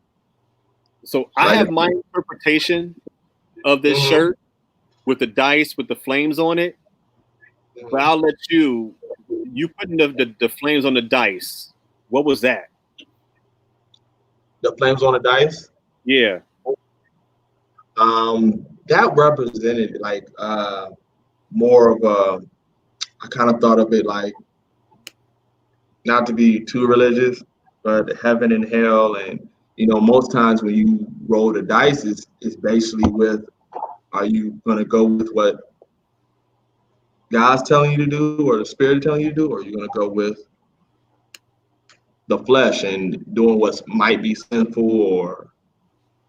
So I like, have my interpretation of this mhm, shirt with the dice with the flames on it, but I'll let you putting the flames on the dice. What was that? the flames on the dice, Yeah. that represented like more of a, I kind of thought of it like, not to be too religious, but heaven and hell. And, most times when you roll the dice, it's basically with, are you going to go with what God's telling you to do or the spirit telling you to do, or are you going to go with the flesh and doing what might be sinful or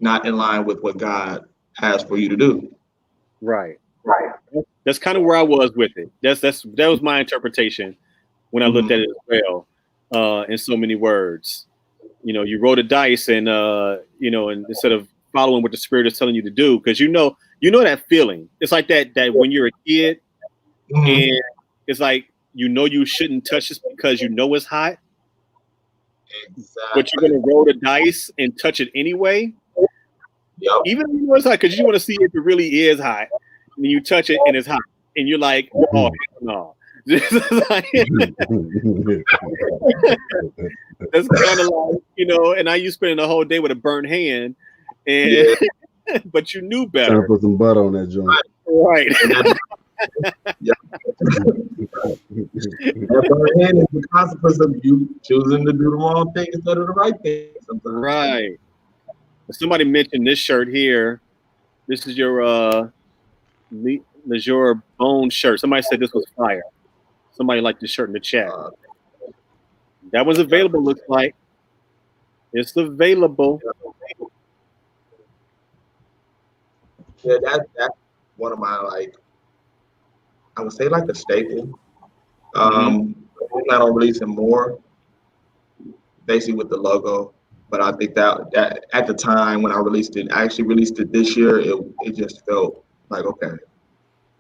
not in line with what God has for you to do? Right. Right. That's kind of where I was with it. That was my interpretation when I looked at Mhm. it as well. In so many words, you roll the dice, and and instead of following what the spirit is telling you to do, because that feeling. It's like that when you're a kid, Mhm. and it's like you shouldn't touch this because it's hot, but you're Exactly. gonna roll the dice and touch it anyway, Yep. even if you know it's hot, because you want to see if it really is hot. And you touch it and it's hot, and you're like, oh no. That's kind of like, and I used spending the whole day with a burnt hand, and Yeah. but you knew Trying to better, put some butter on that joint. right? And yeah. That burn hand is the consequence of you choosing to do the wrong thing instead of the right thing sometimes. Right. Somebody mentioned this shirt here. This is your Leisure Bone shirt. Somebody said this was fire. Somebody liked this shirt in the chat. Uh, That one's yeah. available. Looks like it's available. Yeah, that's one of my, like, I would say like a staple. Hmm. We plan on releasing more, basically with the logo. But I think that at the time when I actually released it this year. It just felt like, okay,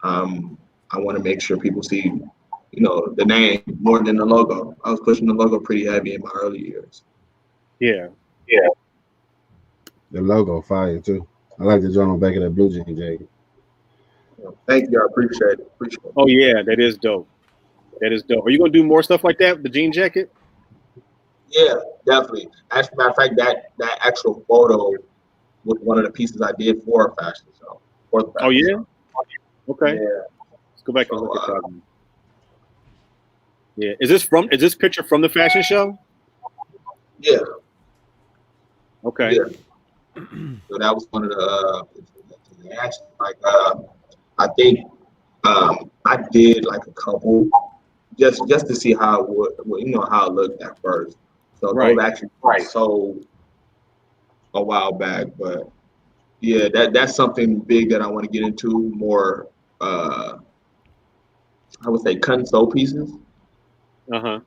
I want to make sure people see, the name more than the logo. I was pushing the logo pretty heavy in my early years. Yeah. Yeah. The logo fire too. I like the joint on the back of that blue jean jacket. Thank you. I appreciate it. Oh yeah, that is dope. That is dope. Are you gonna do more stuff like that with the jean jacket? Yeah, definitely. As a matter of fact, that actual photo was one of the pieces I did for a fashion show. For the Oh fashion yeah. show. Okay. Yeah. Let's go back and So look at that one. Yeah. Is this picture from the fashion show? yeah, Okay. yeah. So that was one of the actually, like I think I did like a couple just to see how it would how it looked at first. So those Right. actually sold a while back, but yeah, that's something big that I want to get into more. I would say cut and sew Uh-huh.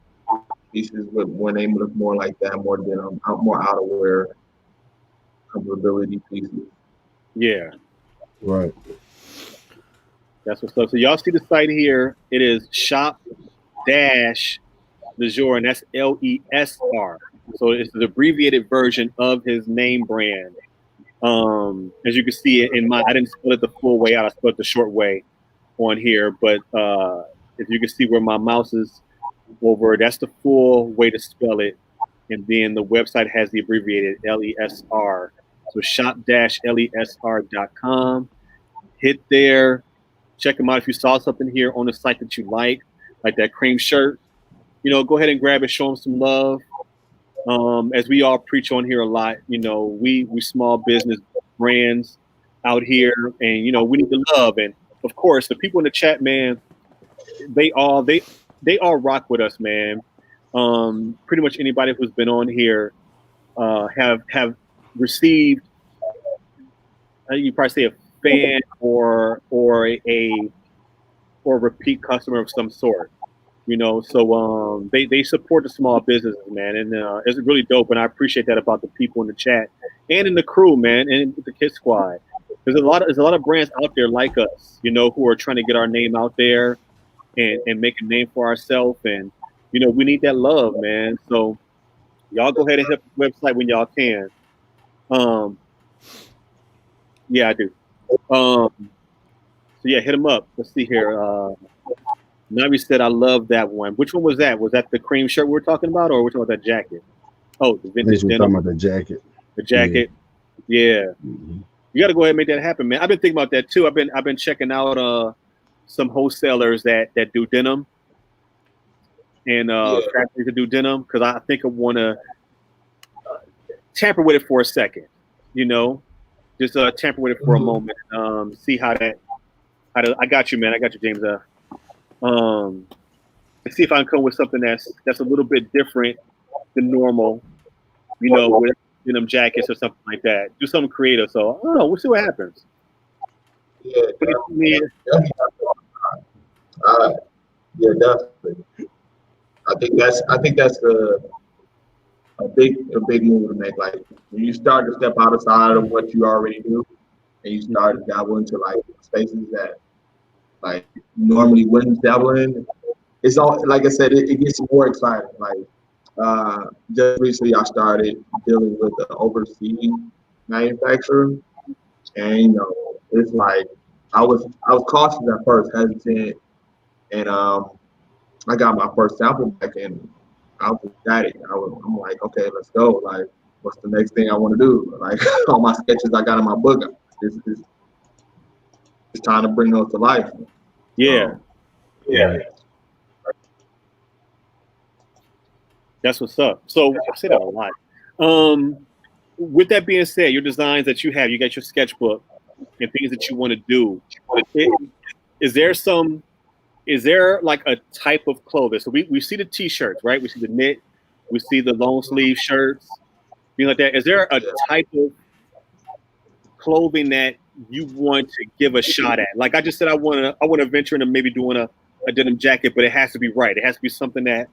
pieces with when they look more like that, more denim, more outerwear, comfortability pieces. Yeah. Right. That's what's up. So y'all see the site here. It is shop dash Lesr, and that's Lesr. So it's the abbreviated version of his name brand. As you can see in my, I didn't spell it the full way out. I spelled it the short way on here. But if you can see where my mouse is over, that's the full way to spell it. And then the website has the abbreviated Lesr. So shop-lesr.com. Hit there. Check them out. If you saw something here on the site that you like that cream shirt, go ahead and grab it, show them some love. As we all preach on here a lot, we small business brands out here, and we need the love. And of course, the people in the chat, man, they all rock with us, man. Pretty much anybody who's been on here have received, you probably say a fan or a repeat customer of some sort. So they support the small businesses, man, and it's really dope. And I appreciate that about the people in the chat and in the crew, man, and the Kik Squad. There's a lot of brands out there like us, who are trying to get our name out there and make a name for ourselves. And we need that love, man. So y'all go ahead and hit the website when y'all can. Yeah, I do. So yeah, hit them up. Let's see here. Navi said, "I love that one." Which one was that? Was that the cream shirt we were talking about, or which one was that jacket? Oh, the vintage We're denim. talking about the jacket. The jacket. Yeah. Mm-hmm. You got to go ahead and make that happen, man. I've been thinking about that too. I've been checking out some wholesalers that do denim and factories that do denim, because I think I want to tamper with it for a second. Just tamper with it for a moment. See how that. I got you, man. I got you, James. See if I can come with something that's a little bit different than normal, with denim jackets or something like that. Do something creative. So I don't know. We'll see what happens. Yeah, definitely. I think that's a big move to make. Like when you start to step outside of what you already do, and you start to dabble into like spaces that like normally wouldn't dabble in. It's all, like I said, it gets more exciting. Like just recently, I started dealing with an overseas manufacturer, and it's like I was cautious at first, hesitant, and I got my first sample back, and I was ecstatic. I'm like, okay, let's go. Like, what's the next thing I want to do? Like all my sketches I got in my book, it's time to bring those to life. Yeah. Yeah. That's what's up. So I say that a lot. With that being said, your designs that you have, you got your sketchbook and things that you want to do. Is there like a type of clothing? So we see the t-shirts, right? We see the knit, we see the long sleeve shirts, things like that. Is there a type of clothing that you want to give a shot at? Like I just said, I want to venture into maybe doing a denim jacket, but it has to be right. It has to be something that,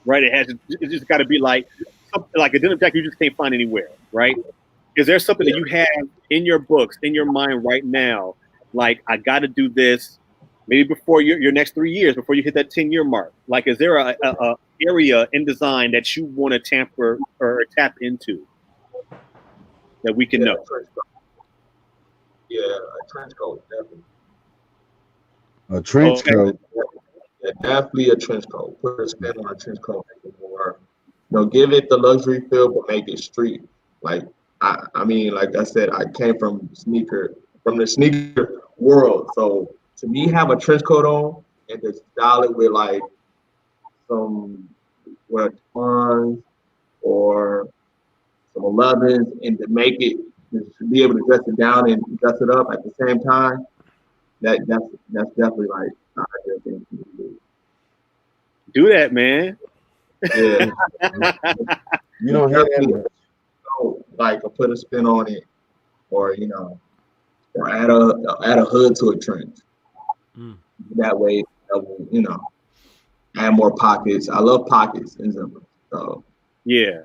right? It's just got to be like something like a denim jacket you just can't find anywhere, right? Is there something that you have in your books, in your mind right now? Like, I got to do this maybe before your next 3 years, before you hit that 10-year mark. Like, is there a area in design that you want to tamper or tap into that we can know? Yeah, a trench coat, definitely. A trench coat. Yeah, definitely a trench coat. Put a spin on a trench coat, make it more, give it the luxury feel, but make it street. Like I mean, like I said, I came from the sneaker world. So to me, have a trench coat on and to style it with like some ones or some 11s, and to make it, to be able to dress it down and dress it up at the same time, that's definitely like an ideal thing for me to do. Do that, man. Yeah, You don't hear definitely that. like put a spin on it, or or add a hood to a trench. Mm. That way, that will, add more pockets. I love pockets in Zimmer, so Yeah.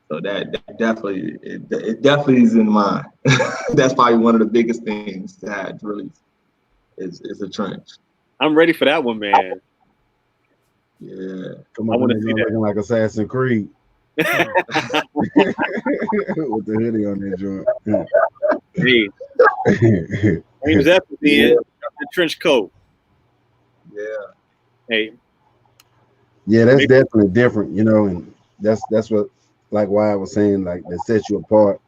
that definitely it definitely is in mind. That's probably one of the biggest things to have to release is a trench. I'm ready for that one, man. Yeah. Come I up in want to there see looking like Assassin's Creed that. with the hoodie on that joint. Hey, James Evans in the trench coat. Yeah. Hey, Yeah, that's maybe, definitely different, and that's what like why I was saying like that sets you apart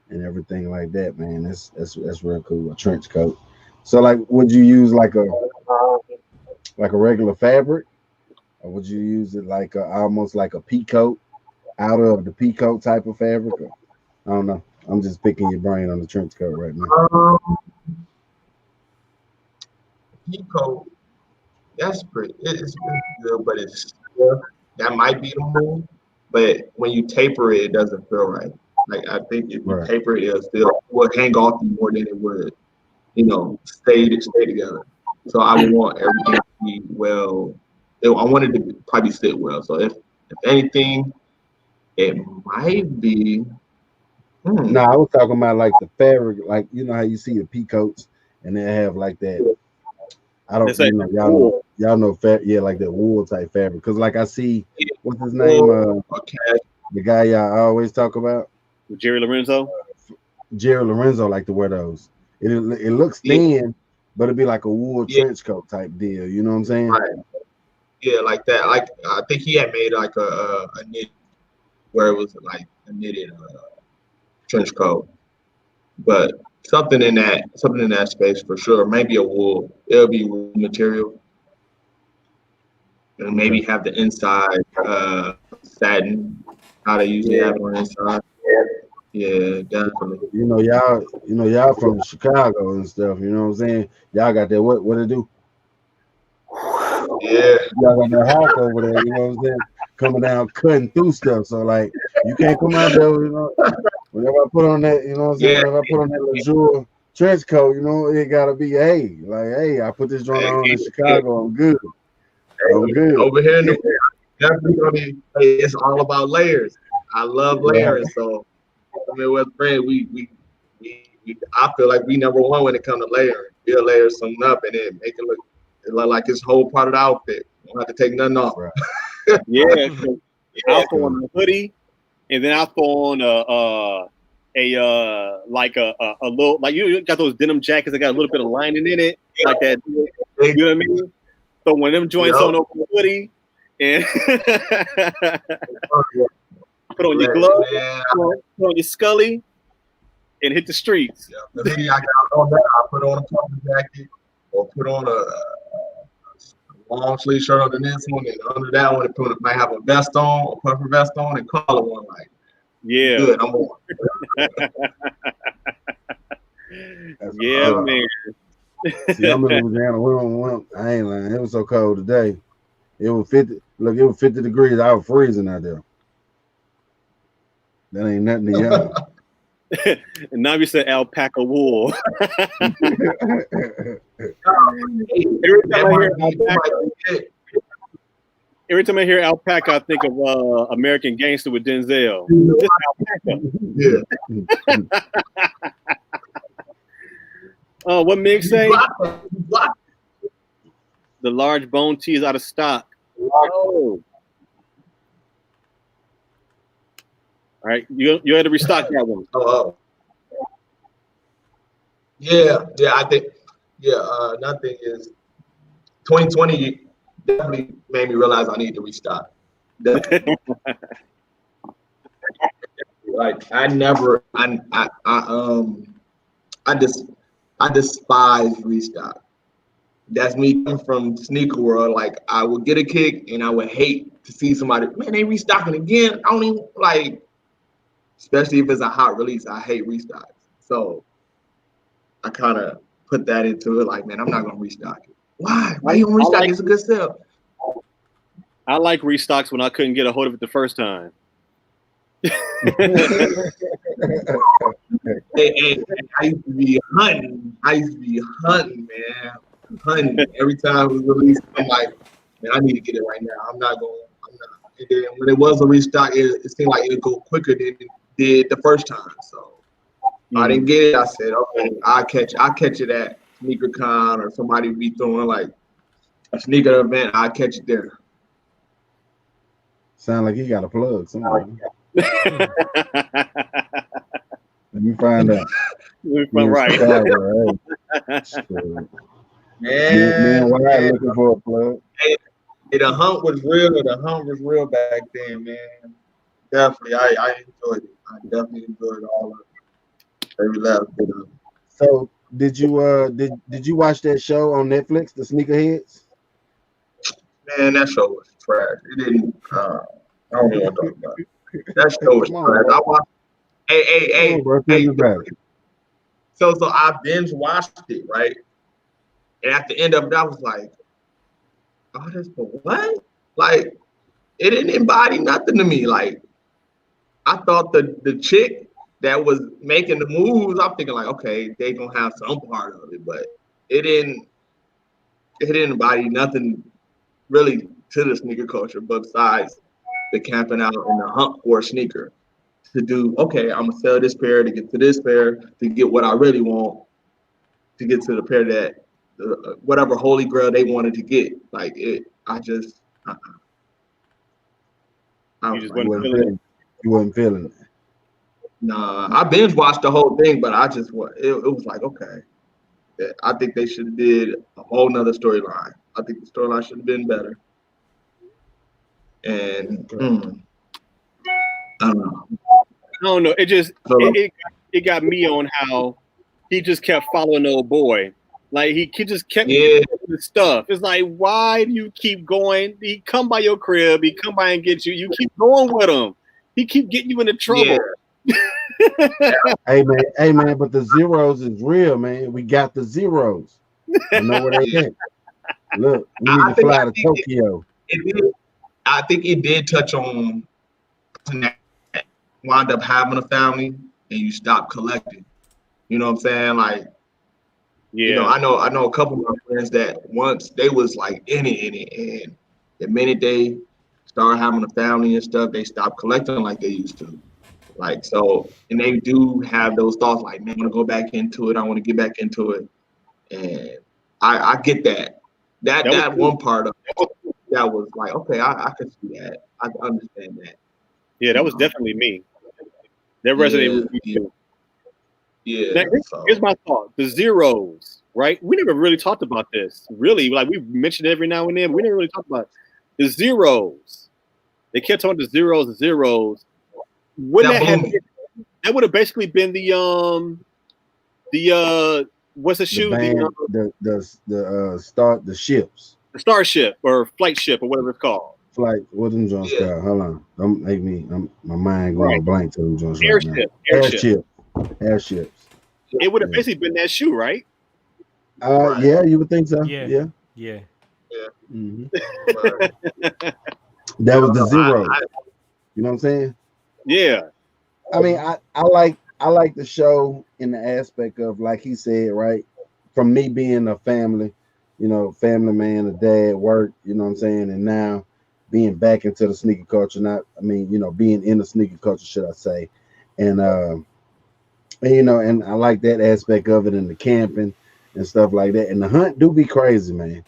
and everything like that, man. That's real cool. A trench coat. So like, would you use like a regular fabric, or would you use it like almost like a pea coat out of the pea coat type of fabric? Or, I don't know. I'm just picking your brain on the trench coat right now. Pico, that's pretty. It's good, but that might be the move. But when you taper it, it doesn't feel right. Like I think if you Right. taper it, it will hang off you more than it would, stay together. So I would want everything to be well. I want it to probably sit well. So if anything, it might be. No, I was talking about like the fabric, like you know how you see the pea coats and they have like that. I don't, let's say y'all know, yeah, like that wool type fabric. Cause like I see, what's his name? Wool or cash. The guy y'all always talk about, Jerry Lorenzo. Jerry Lorenzo, like to wear those. It looks Yeah, thin, but it'd be like a wool yeah, trench coat type deal. You know what I'm saying? right. Yeah, like that. Like I think he had made like a knit where it was like a knitted trench coat, but something in that space for sure. Maybe a wool. It'll be wool material, and maybe Okay. have the inside satin. How they usually have it on the inside. Yeah, definitely. Y'all from Chicago and stuff. You know what I'm saying? Y'all got that. What it do? Yeah, Y'all got that hawk over there. You know what I'm saying? Coming down, cutting through stuff. So like, you can't come out there. Whenever I put on that, you know what I'm saying? yeah. Whenever I put on that Lesr trench coat, it gotta be hey, I put this joint Hey, on in yeah. Chicago. I'm good. I'm good. Over here in the definitely gonna be. It's all about layers. I love Right. layers. So Midwest brand, I feel like we number one when it comes to layering. We'll layer something up and then make it look like it's whole part of the outfit. You don't have to take nothing off. Right. Yeah, 'cause I'll throw Cool. on a hoodie, and then I'll throw on like a little like you got those denim jackets that got a little bit of lining in it, like that. You know what I mean? So when them joints on over the hoodie, and put on your gloves, Man, put on your Scully, and hit the streets. the hoodie I got on there, I put on a puffer jacket or put on a long sleeve shirt under this one, and under that one, it might have a vest on, a puffer vest on, and collar one. Like, Yeah, good, I'm on. That's yeah, man. See, I'm in Louisiana. I ain't lying. It was so cold today. It was 50. Look, it was 50 degrees. I was freezing out there. That ain't nothing to y'all. And now you said alpaca wool. Every time I hear alpaca, I think of American Gangster with Denzel. This alpaca. What Mig say? The large bone tee is out of stock. Oh. All right, you had to restock that one. Yeah, I think. Yeah, another thing is 2020 definitely made me realize I need to restock. Like I never, I despise restock. That's me coming from sneaker world. Like I would get a kick and I would hate to see somebody, man, they restocking again. I don't even like, especially if it's a hot release. I hate restocks. So I kind of put that into it. Like, man, I'm not gonna restock it. Why? Why you gonna restock? It's a good sell. I like restocks when I couldn't get a hold of it the first time. Hey, I used to be hunting. Man. Hunting. Every time it was released, I'm like, man, I need to get it right now. I'm not. And then when it was a restock, it seemed like it would go quicker than it did the first time. So I didn't get it. I said, okay, I'll catch it at Sneaker Con, or somebody be throwing like a sneaker event. I'll catch it there. Sound like you got a plug somewhere. Let me find out. Right. Man, why are you looking for a plug? Hey, the hunt was real. The hunt was real back then, man. Definitely, I enjoyed it. I definitely enjoyed all of it. Every last bit of it. So, did you watch that show on Netflix, The Sneakerheads? Man, that show was trash. It didn't. I don't even want to talk about it. That show was trash. I watched. Hey. So I binge watched it, right? And at the end of it, I was like, "Oh, this for what?" Like, it didn't embody nothing to me. Like, I thought the chick that was making the moves, I'm thinking like, okay, they gonna have some part of it, but it didn't embody nothing really to the sneaker culture besides the camping out and the hunt for a sneaker. To do, okay, I'm gonna sell this pair to get to this pair to get what I really want, to get to the pair that whatever holy grail they wanted to get. Like it, I just, I You just like, wasn't feeling it. You wasn't feeling it. Nah, I binge watched the whole thing, but I just it was like, okay, I think they should have did a whole nother storyline. I think the storyline should have been better. And I don't know. It just it got me on how he just kept following the old boy. Like he just kept doing stuff. It's like, why do you keep going? He come by your crib. He come by and get you. You keep going with him. He keep getting you into trouble. Yeah. Hey man, but the zeros is real, man. We got the zeros. I know where they at. Look, we need to fly to Tokyo. I think it did touch on that wound up having a family and you stop collecting. You know what I'm saying? Like, you know, I know a couple of my friends that once they was like in it, and the minute they start having a family and stuff, they stop collecting like they used to. Like, so, and they do have those thoughts like, man, I want to go back into it. I want to get back into it. And I get that. That one part of it, that was like, okay, I can see that. I can understand that. Yeah, that was definitely me. That resonated with me too. Yeah. Now, here's my thought. The zeros, right? We never really talked about this. Really, like we mentioned it every now and then, but we never really talked about it. The zeros. They kept talking the zeros. Wouldn't that would have basically been the what's the shoe? The ships. The Starship or Flight Ship or whatever it's called. Flight, what them Jones called? Hold on. Don't make me my mind going blank to them Jones. Airships. It would have basically been that shoe, right? Yeah, you would think so. Yeah. Mm-hmm. That was the zero. You know what I'm saying? Yeah. I mean, I like the show in the aspect of, like he said, right? From me being a family, you know, family man, a dad, work, you know what I'm saying, and now being back into the sneaker culture, being in the sneaker culture, should I say, and you know, and I like that aspect of it, and the camping and stuff like that, and the hunt do be crazy, man.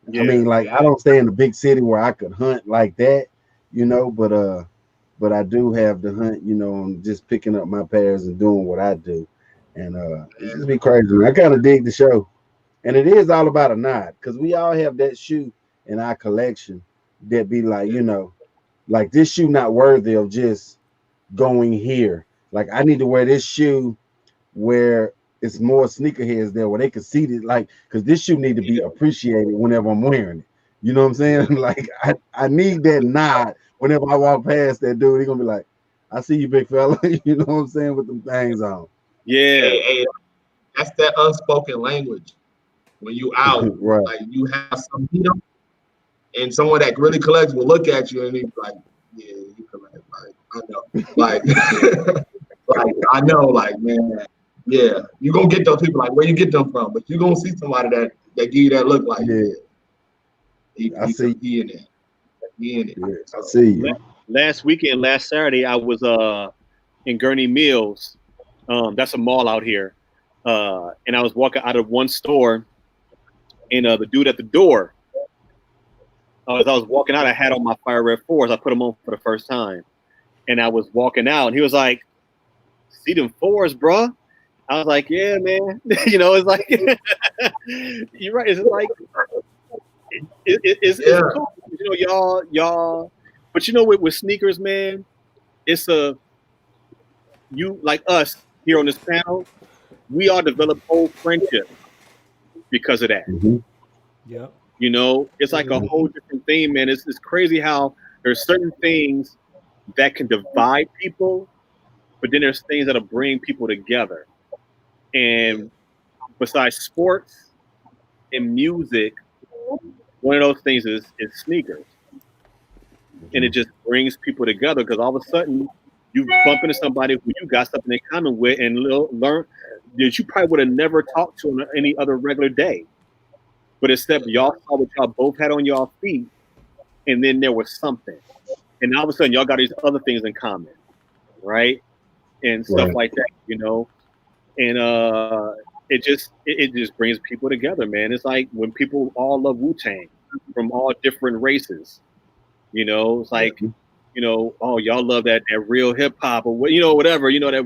Yeah. I mean, like I don't stay in a big city where I could hunt like that, you know, but I do have the hunt, you know, and just picking up my pairs and doing what I do, and it just be crazy, man. I kind of dig the show. And it is all about a nod, because we all have that shoe in our collection that be like, you know, like this shoe not worthy of just going here. Like I need to wear this shoe where it's more sneakerheads there where they can see it, like, because this shoe need to be appreciated whenever I'm wearing it. You know what I'm saying? Like I need that nod whenever I walk past that dude. He's gonna be like, I see you, big fella. You know what I'm saying, with them things on. Yeah. Hey, that's that unspoken language. when you out, Right. like you have some heat on, and someone that really collects will look at you and be like, yeah, you collect. Like, I know. Like, like I know, like, man, yeah, you gonna get those people like where you get them from, but you gonna see somebody that give you that look like, Yeah, I see. he in it. He in it. Yeah, I see you. Last weekend, last Saturday, I was in Gurney Mills. That's a mall out here. And I was walking out of one store, and the dude at the door, as I was walking out, I had on my Fire Red 4s. I put them on for the first time. And I was walking out, and he was like, see them 4s, bro? I was like, yeah, man. You know, it's like, you're right. It's like, it's cool. You know, y'all. But you know, with sneakers, man, it's you like us here on this panel, we all develop old friendships because of that. Mm-hmm. Yep. You know, it's like a whole different thing, man. It's crazy how there's certain things that can divide people, but then there's things that'll bring people together. And besides sports and music, one of those things is sneakers. And it just brings people together because all of a sudden you bump into somebody who you got something in common with and learn that you probably would have never talked to on any other regular day. But except y'all saw what y'all both had on y'all feet, and then there was something. And all of a sudden y'all got these other things in common, right? And stuff like that, you know? And it just brings people together, man. It's like when people all love Wu-Tang from all different races. You know, it's like, you know, oh, y'all love that real hip hop or what, you know, whatever, you know, that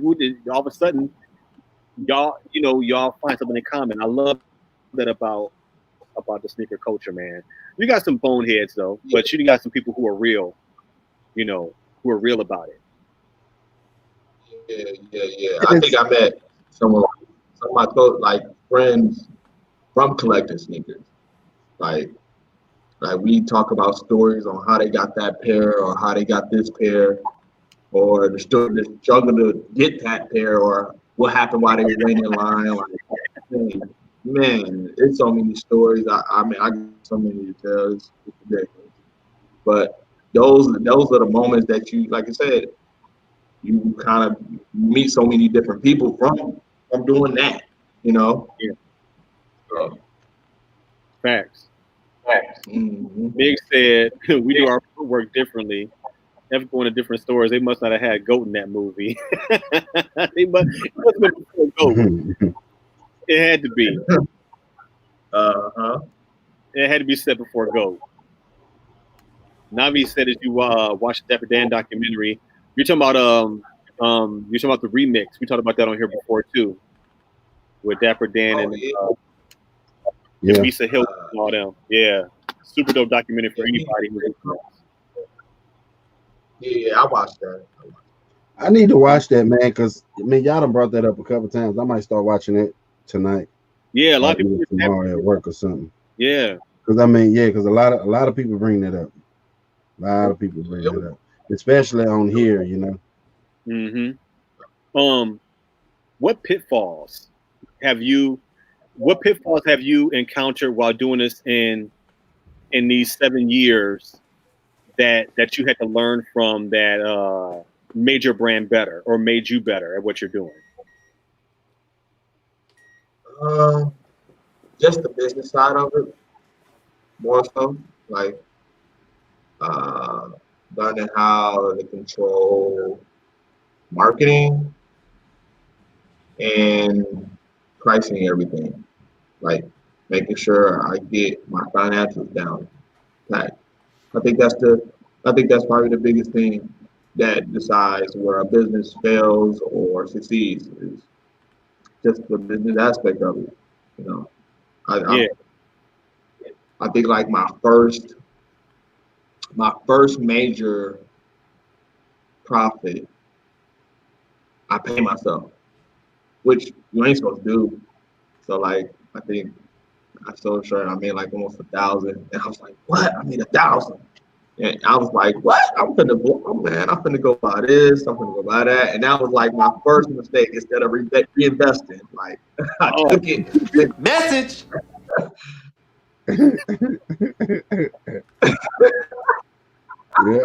all of a sudden, y'all find something in common. I love that about the sneaker culture, man. You got some boneheads though, but you got some people who are real, you know, who are real about it. Yeah. I think I met some of my like friends from collecting sneakers, like we talk about stories on how they got that pair or how they got this pair or the struggle to get that pair or what happened while they were waiting in line. Like, man, it's so many stories. I mean, I got so many to tell. It's ridiculous. But those are the moments that you, like I said, you kind of meet so many different people from doing that, you know? Yeah. So, Facts. mm-hmm. Big said we do our work differently. Ever going to different stores, they must not have had GOAT in that movie. It must have been before GOAT. It had to be. It had to be set before GOAT. Navi said, as you watch the Dapper Dan documentary, you're talking about the remix. We talked about that on here before too, with Dapper Dan and Lisa Hill and all them. Yeah, super dope documentary for anybody who's. Yeah, I watched that. I need to watch that, man, because I mean, y'all done brought that up a couple times. I might start watching it tonight. Yeah, a lot of people tomorrow at work or something. Yeah, because I mean, because a lot of people bring that up. A lot of people bring that up, especially on here, you know. Mm-hmm. What pitfalls have you encountered while doing this in these 7 years that you had to learn from that made your brand better or made you better at what you're doing? Just the business side of it, more so, like learning how to control marketing and pricing everything, like making sure I get my financials down. Like, I think that's probably the biggest thing that decides where a business fails or succeeds is just the business aspect of it. You know, I think like my first major profit, I pay myself, which you ain't supposed to do. So like, I think I sold a shirt, I made like almost 1,000, and I was like, what? I made 1,000. And I was like, what? I'm finna go buy this, I'm finna go buy that. And that was like my first mistake instead of reinvesting. Like, I took it. Message. Yeah.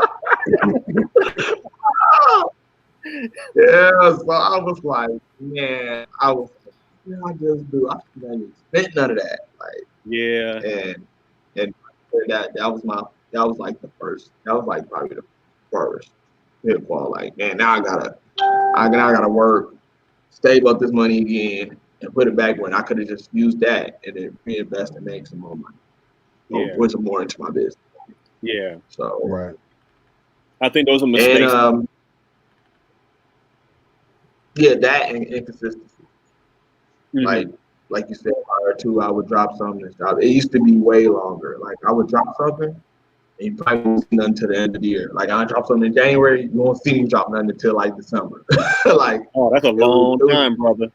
Yeah, so I was like, man, I was like, what did I just do? I didn't expect none of that. Like, Yeah. and that was that was like the first. That was like probably the first pitfall. Like, man, now I gotta work, save up this money again, and put it back when I could have just used that and then reinvest and make some more money, or Yeah. put some more into my business. Yeah. So, Right. I think those are and mistakes. yeah, that and inconsistency. Mhm. Like you said, prior to I would drop something. It used to be way longer. Like I would drop something, and you probably won't see nothing until the end of the year. Like I drop something in January, you won't see me drop nothing until like December. Like Oh, that's a long time, brother.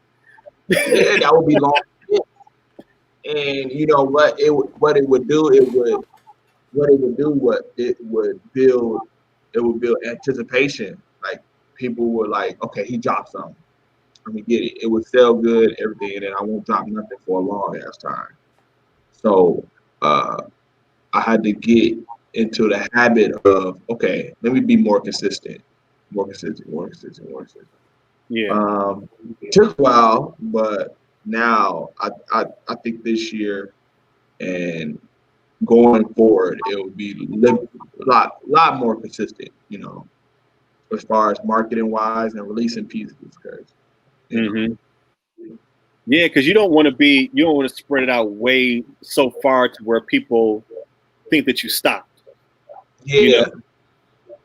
yeah, that would be long. And you know what it would do? It would build anticipation. Like people were like, okay, he dropped something. Let me get it. It would sell good, everything, and then I won't drop nothing for a long ass time. So I had to get into the habit of, okay, let me be more consistent, more consistent, more consistent, more consistent. Yeah. It took a while, but now I think this year and going forward, it will be a lot more consistent, you know, as far as marketing wise and releasing pieces, because you know, Mhm. Yeah, because you don't want to spread it out way so far to where people think that you stopped. You yeah, know,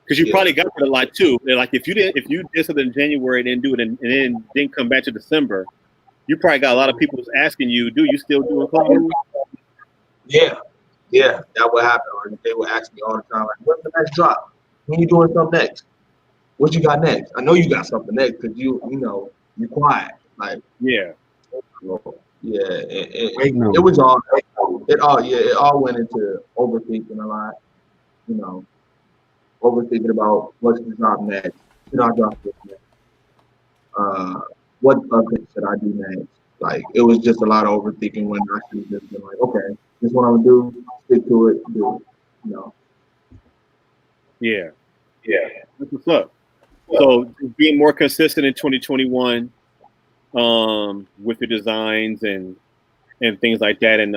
because you yeah, probably got it a lot too. And like if you did something in January and didn't do it, and then didn't come back to December, you probably got a lot of people asking you, "Do you still doing clothes?" yeah, yeah. That would happen. Or they would ask me all the time, like, "What's the next drop? When you doing something next? What you got next? I know you got something next because you know you quiet." Like, Yeah, yeah, Waiting it on was it all went into overthinking a lot. You know, overthinking about what should drop next. Should I drop this next? What update should I do next? Like it was just a lot of overthinking when I should have just been like, okay, this is what I'm gonna do, stick to it, do it. You know. yeah, that's what's up. So being more consistent in 2021 with the designs and things like that, and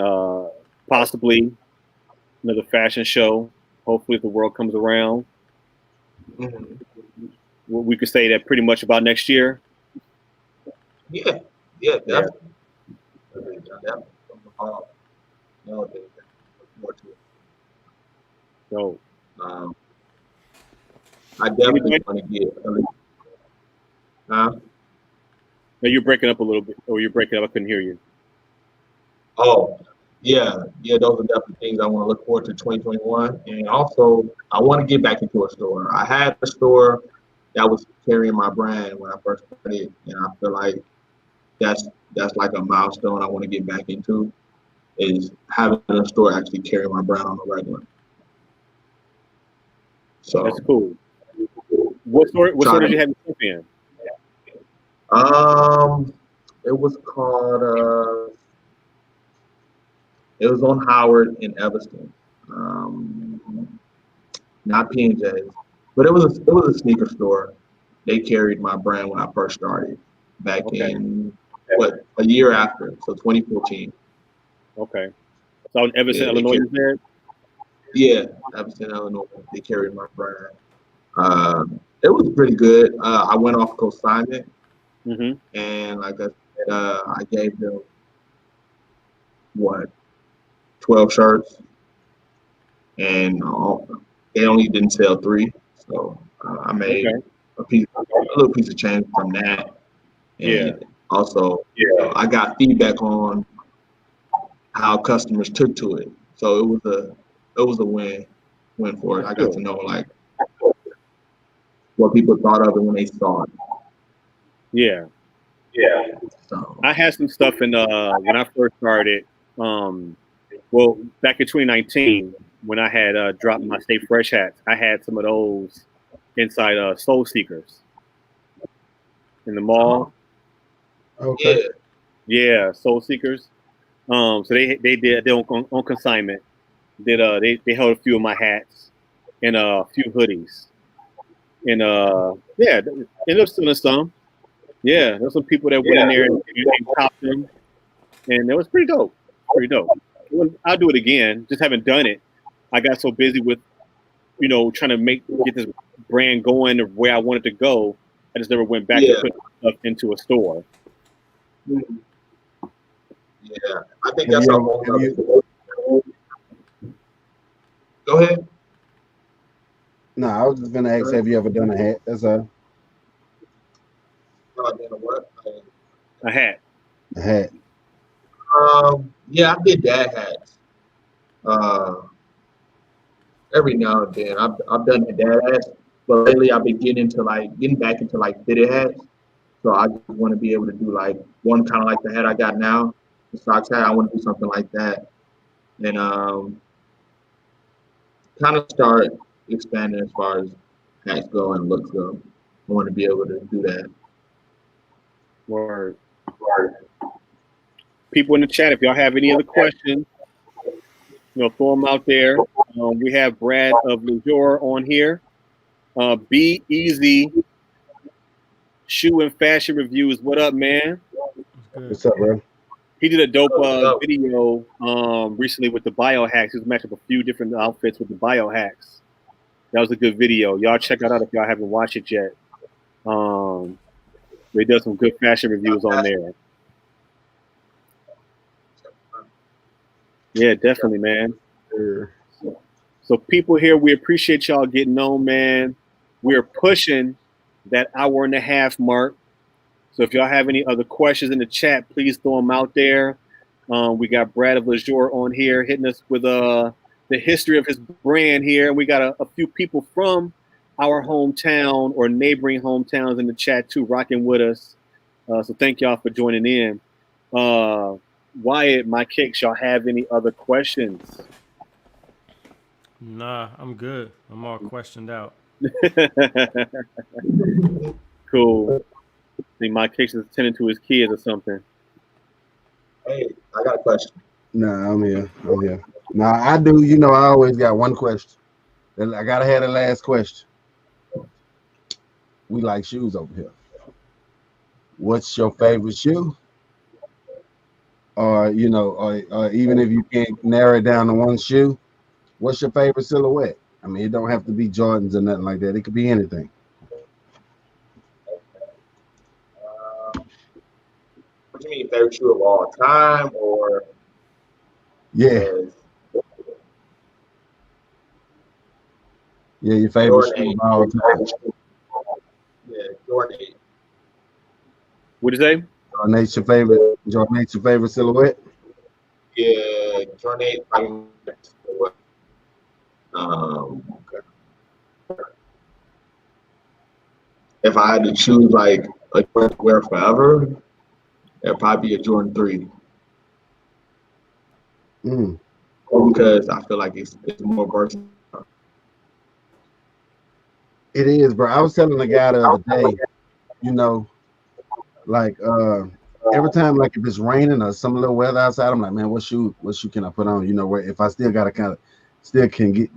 possibly another fashion show. Hopefully, if the world comes around, Mm-hmm. we could say that pretty much about next year. Yeah, yeah, Yeah. definitely. Definitely. Nowadays, more to it. So Um, I definitely anybody? want to get at least, huh? No, you're breaking up a little bit, or you're breaking up. I couldn't hear you. Oh, yeah, those are definitely things I want to look forward to 2021. And also, I want to get back into a store. I had a store that was carrying my brand when I first started, and I feel like that's that's like a milestone I want to get back into is having a store actually carry my brand on the regular. That's So, cool. What store? What store trying did you to, have your stuff in? um, it was called, it was on Howard in Evanston. Um, Not P&J's, but it was a sneaker store. They carried my brand when I first started back Okay. in a year after, so 2014. Okay. So in Evanston, Yeah, they Illinois, carried. you said? Yeah, Evanston, Illinois. They carried my brand. It was pretty good. I went off consignment, Mm-hmm. and like I said, I gave them what 12 shirts, and they only didn't sell three, so I made Okay. a little piece of change from that. Yeah. And also, I got feedback on how customers took to it. So it was a win for it. That's I got to good. know like what people thought of it when they saw it. Yeah. So I had some stuff in when I first started. Um, well, back in 2019, when I had dropped my Stay Fresh hats, I had some of those inside Soul Seekers in the mall. Okay. yeah, Yeah, Soul Seekers. So they did they on consignment. They held a few of my hats and a few hoodies. And yeah, ended up selling some. Yeah, there's some people that went in there and copped them, and it was pretty dope. Pretty dope. I'll do it again. Just haven't done it. I got so busy with trying to get this brand going the way I wanted to go. I just never went back to put stuff into a store. Yeah, I think that's a whole other. Go ahead. No, I was just gonna ask, have you ever done a hat? That's a What? A hat. A hat. Yeah, I did dad hats. Every now and then, I've done the dad hats, but lately I've been getting back into like fitted hats. So I just want to be able to do like one kind of like the hat I got now, the socks hat. I want to do something like that, and kind of start expanding as far as hats go and looks go. I want to be able to do that. Word. People in the chat, if y'all have any other questions, throw them out there. We have Brad of Lesr on here. Be Easy Shoe and Fashion Reviews. What up, man? What's up, bro? He did a dope video recently with the biohacks. He was matching up a few different outfits with the biohacks. That was a good video. Y'all check that out if y'all haven't watched it yet. They did some good fashion reviews on there. Yeah, definitely, man. So people here, we appreciate y'all getting on, man. We're pushing that hour and a half mark. So if y'all have any other questions in the chat, please throw them out there. We got Brad of Lesr on here hitting us with the history of his brand here. And we got a few people from our hometown or neighboring hometowns in the chat too, rocking with us. So thank y'all for joining in. Wyatt, my kicks, y'all have any other questions? Nah, I'm good. I'm all questioned out. Cool. I think my kicks is tending to his kids or something. Hey, I got a question. Nah, I'm here. Nah, I do. I always got one question. I gotta have the last question. We like shoes over here. What's your favorite shoe? Or or even if you can't narrow it down to one shoe, what's your favorite silhouette? I mean, it don't have to be Jordans or nothing like that. It could be anything. What do you mean favorite shoe of all time, or? Yeah. Yeah, your favorite shoe of all time. Yeah, Jordan 8. What'd you say? Jordan 8's your favorite silhouette? Yeah, Jordan 8. Okay. If I had to choose like a Jordan to wear forever, it'd probably be a Jordan 3. Because I feel like it's more versatile. It is, bro. I was telling a guy the other day, like every time, like if it's raining or some little weather outside, I'm like, man, what shoe can I put on? Where if I still gotta can get,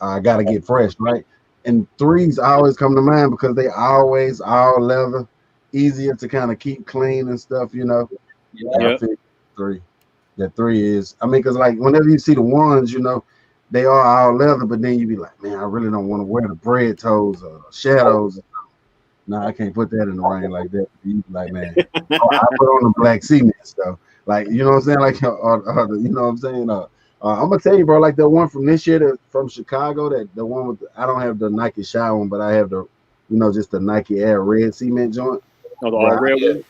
I gotta get fresh, right? And threes always come to mind because they always all leather, easier to kind of keep clean and stuff, Yeah. I think three. That three is, I mean, because like whenever you see the ones, they are all leather, but then you be like, man, I really don't want to wear the bread toes or shadows. No, I can't put that in the rain like that. You be like, man, I put on the black cement stuff. Like, you know what I'm saying? Like, you know what I'm saying? I'm gonna tell you, bro, like the one from this year from Chicago, that the one with I don't have the Nike Shy one, but I have the, just the Nike Air red cement joint. Oh, the all red one?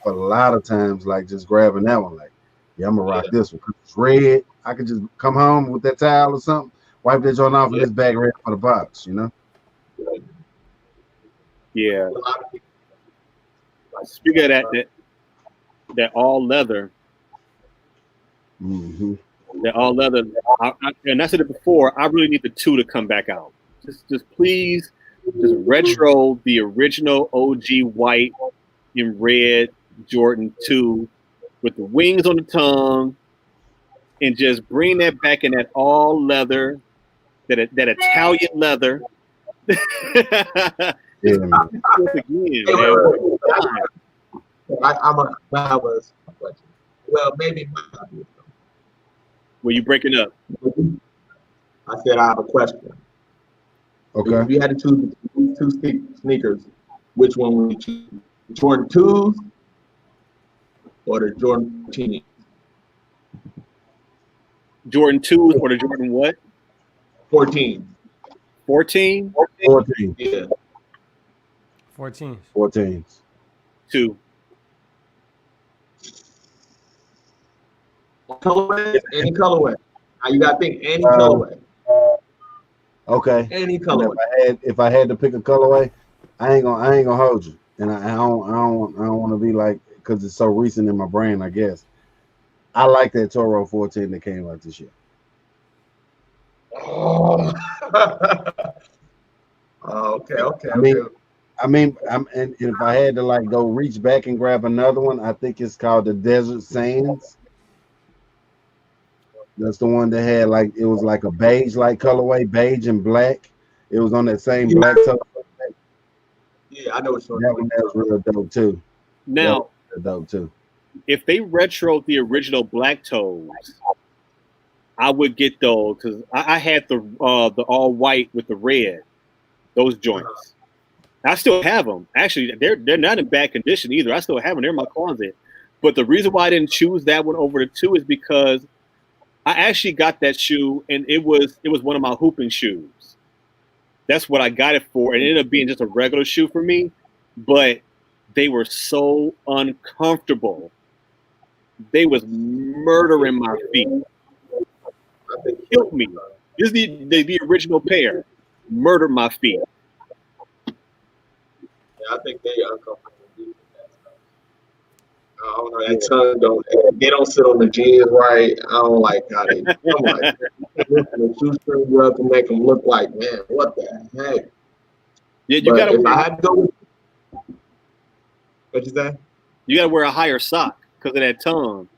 For a lot of times, like just grabbing that one, like, yeah, I'm gonna rock this one. It's red. I could just come home with that towel or something, wipe that joint off, and this bag right for the box, Yeah. Speaking of that all leather. Mm-hmm. That all leather, and I said it before. I really need the 2 to come back out. Just please, just retro the original OG white and red Jordan 2 with the wings on the tongue, and just bring that back in that all leather, that Italian leather. Yeah, man. Again, Hey, man. wait. I'm a that was a question. Well, maybe it might not be. Were you breaking up? I said I have a question. Okay. If you had to choose between these two sneakers, which one would you choose? The Jordan 2s or the Jordan 14s? Jordan 2s or the Jordan what? 14s. 14? 14. Yeah. 14. 14s. 2. Colorway? Any colorway. Now you gotta think any Um, colorway. Okay. Any And colorway. if I had to pick a colorway, I ain't gonna hold you. And I don't want to be like, because it's so recent in my brain, I guess. I like that Toro 14 that came out this year. Oh. Okay. And if I had to like go reach back and grab another one, I think it's called the Desert Sands. That's the one that had like, it was like a beige like colorway, beige and black. It was on that same black toe. Yeah, I know what you're That one that was real dope too. Now, Real dope too. if they retro the original Black Toes, I would get those because I had the all white with the red, those joints. I still have them. Actually, they're not in bad condition either. I still have them. They're in my closet. But the reason why I didn't choose that one over the 2 is because I actually got that shoe and it was one of my hooping shoes. That's what I got it for. And it ended up being just a regular shoe for me, but they were so uncomfortable. They was murdering my feet. Killed me. This is the original pair. Murdered my feet. I think they are uncomfortable. I don't know. That tongue don't. They don't sit on the jeans right. I don't like how they. I'm like, the shoestring you up to make them look like, man, what the heck? Yeah, you But gotta if I had to go, what you say? you gotta wear a higher sock because of that tongue.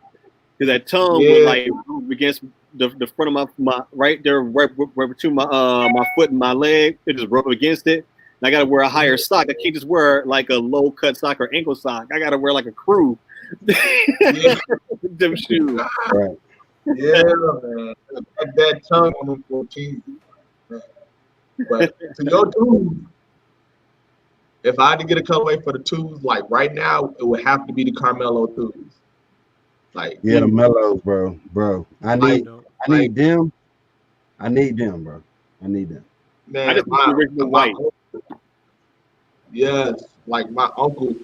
Because that tongue Yeah. will like rub against the front of my right there, right between my foot and my leg. It just rub against it. And I gotta wear a higher sock. I can't just wear like a low cut sock or ankle sock. I gotta wear like a crew. Yeah. Them shoes. Right. Yeah, man. That tongue on them 14. But to your twos, if I had to get a colorway for the twos, like right now, it would have to be the Carmelo twos. Like Yeah, the mellows, bro. I need them. I need them, bro. I need them. Man, I just want the original white. Yes, like my uncle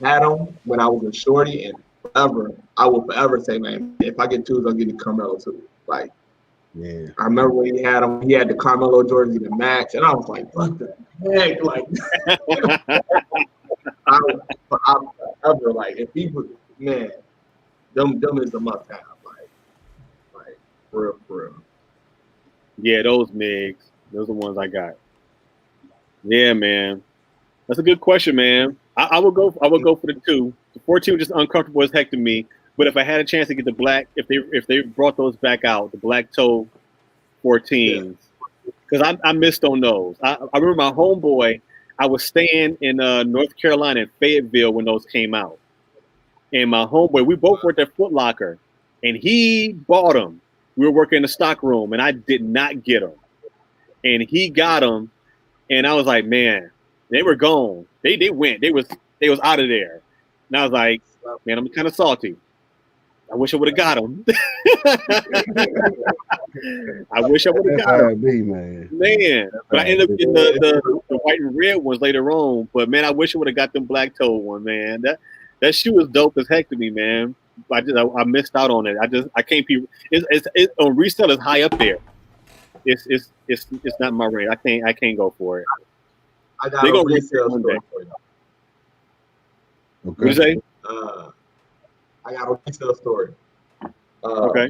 had them when I was a shorty, and I will forever say, man, if I get twos, I'll get the Carmelo too. Like, yeah, I remember when he had them, he had the Carmelo Jordans in the max, and I was like, what the heck? Like, I forever, like, if he was, man, them is a must have, like, for real. Yeah, those Migs. Those are the ones I got. Yeah, man. That's a good question, man. I would go for the 2. The 14 was just uncomfortable as heck to me. But if I had a chance to get the black, if they brought those back out, the black toe 14s, because I missed on those. I remember my homeboy. I was staying in North Carolina in Fayetteville when those came out, and my homeboy, we both worked at Foot Locker, and he bought them. We were working in the stock room, and I did not get them, and he got them, and I was like, man, they were gone. They went. They was out of there, and I was like, man, I'm kind of salty. I wish I would have got him. I wish I would have got him. Man. But I ended up getting the white and red ones later on. But man, I wish I would have got them black toe one, man. That shoe was dope as heck to me, man. I missed out on it. I can't be. It's on resale. It's high up there. It's not my range. I can't go for it. I got a resale story for you. What you say? I got a resale story. Okay.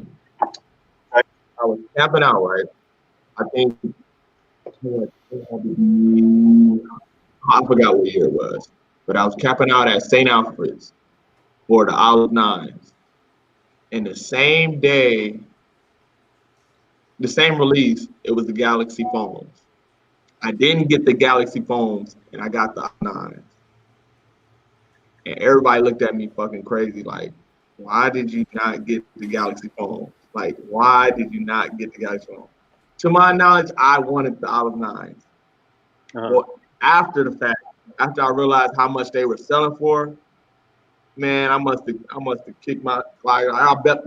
I was camping out, right? I think I forgot what year it was, but I was camping out at St. Alfred's for the Olive Nines. And the same day, the same release, it was the Galaxy phones. I didn't get the Galaxy phones, and I got the nines. And everybody looked at me fucking crazy, like, why did you not get the Galaxy phones? Like, why did you not get the Galaxy phone? To my knowledge, I wanted the Olive Nines. But after the fact, after I realized how much they were selling for, man, I must have kicked my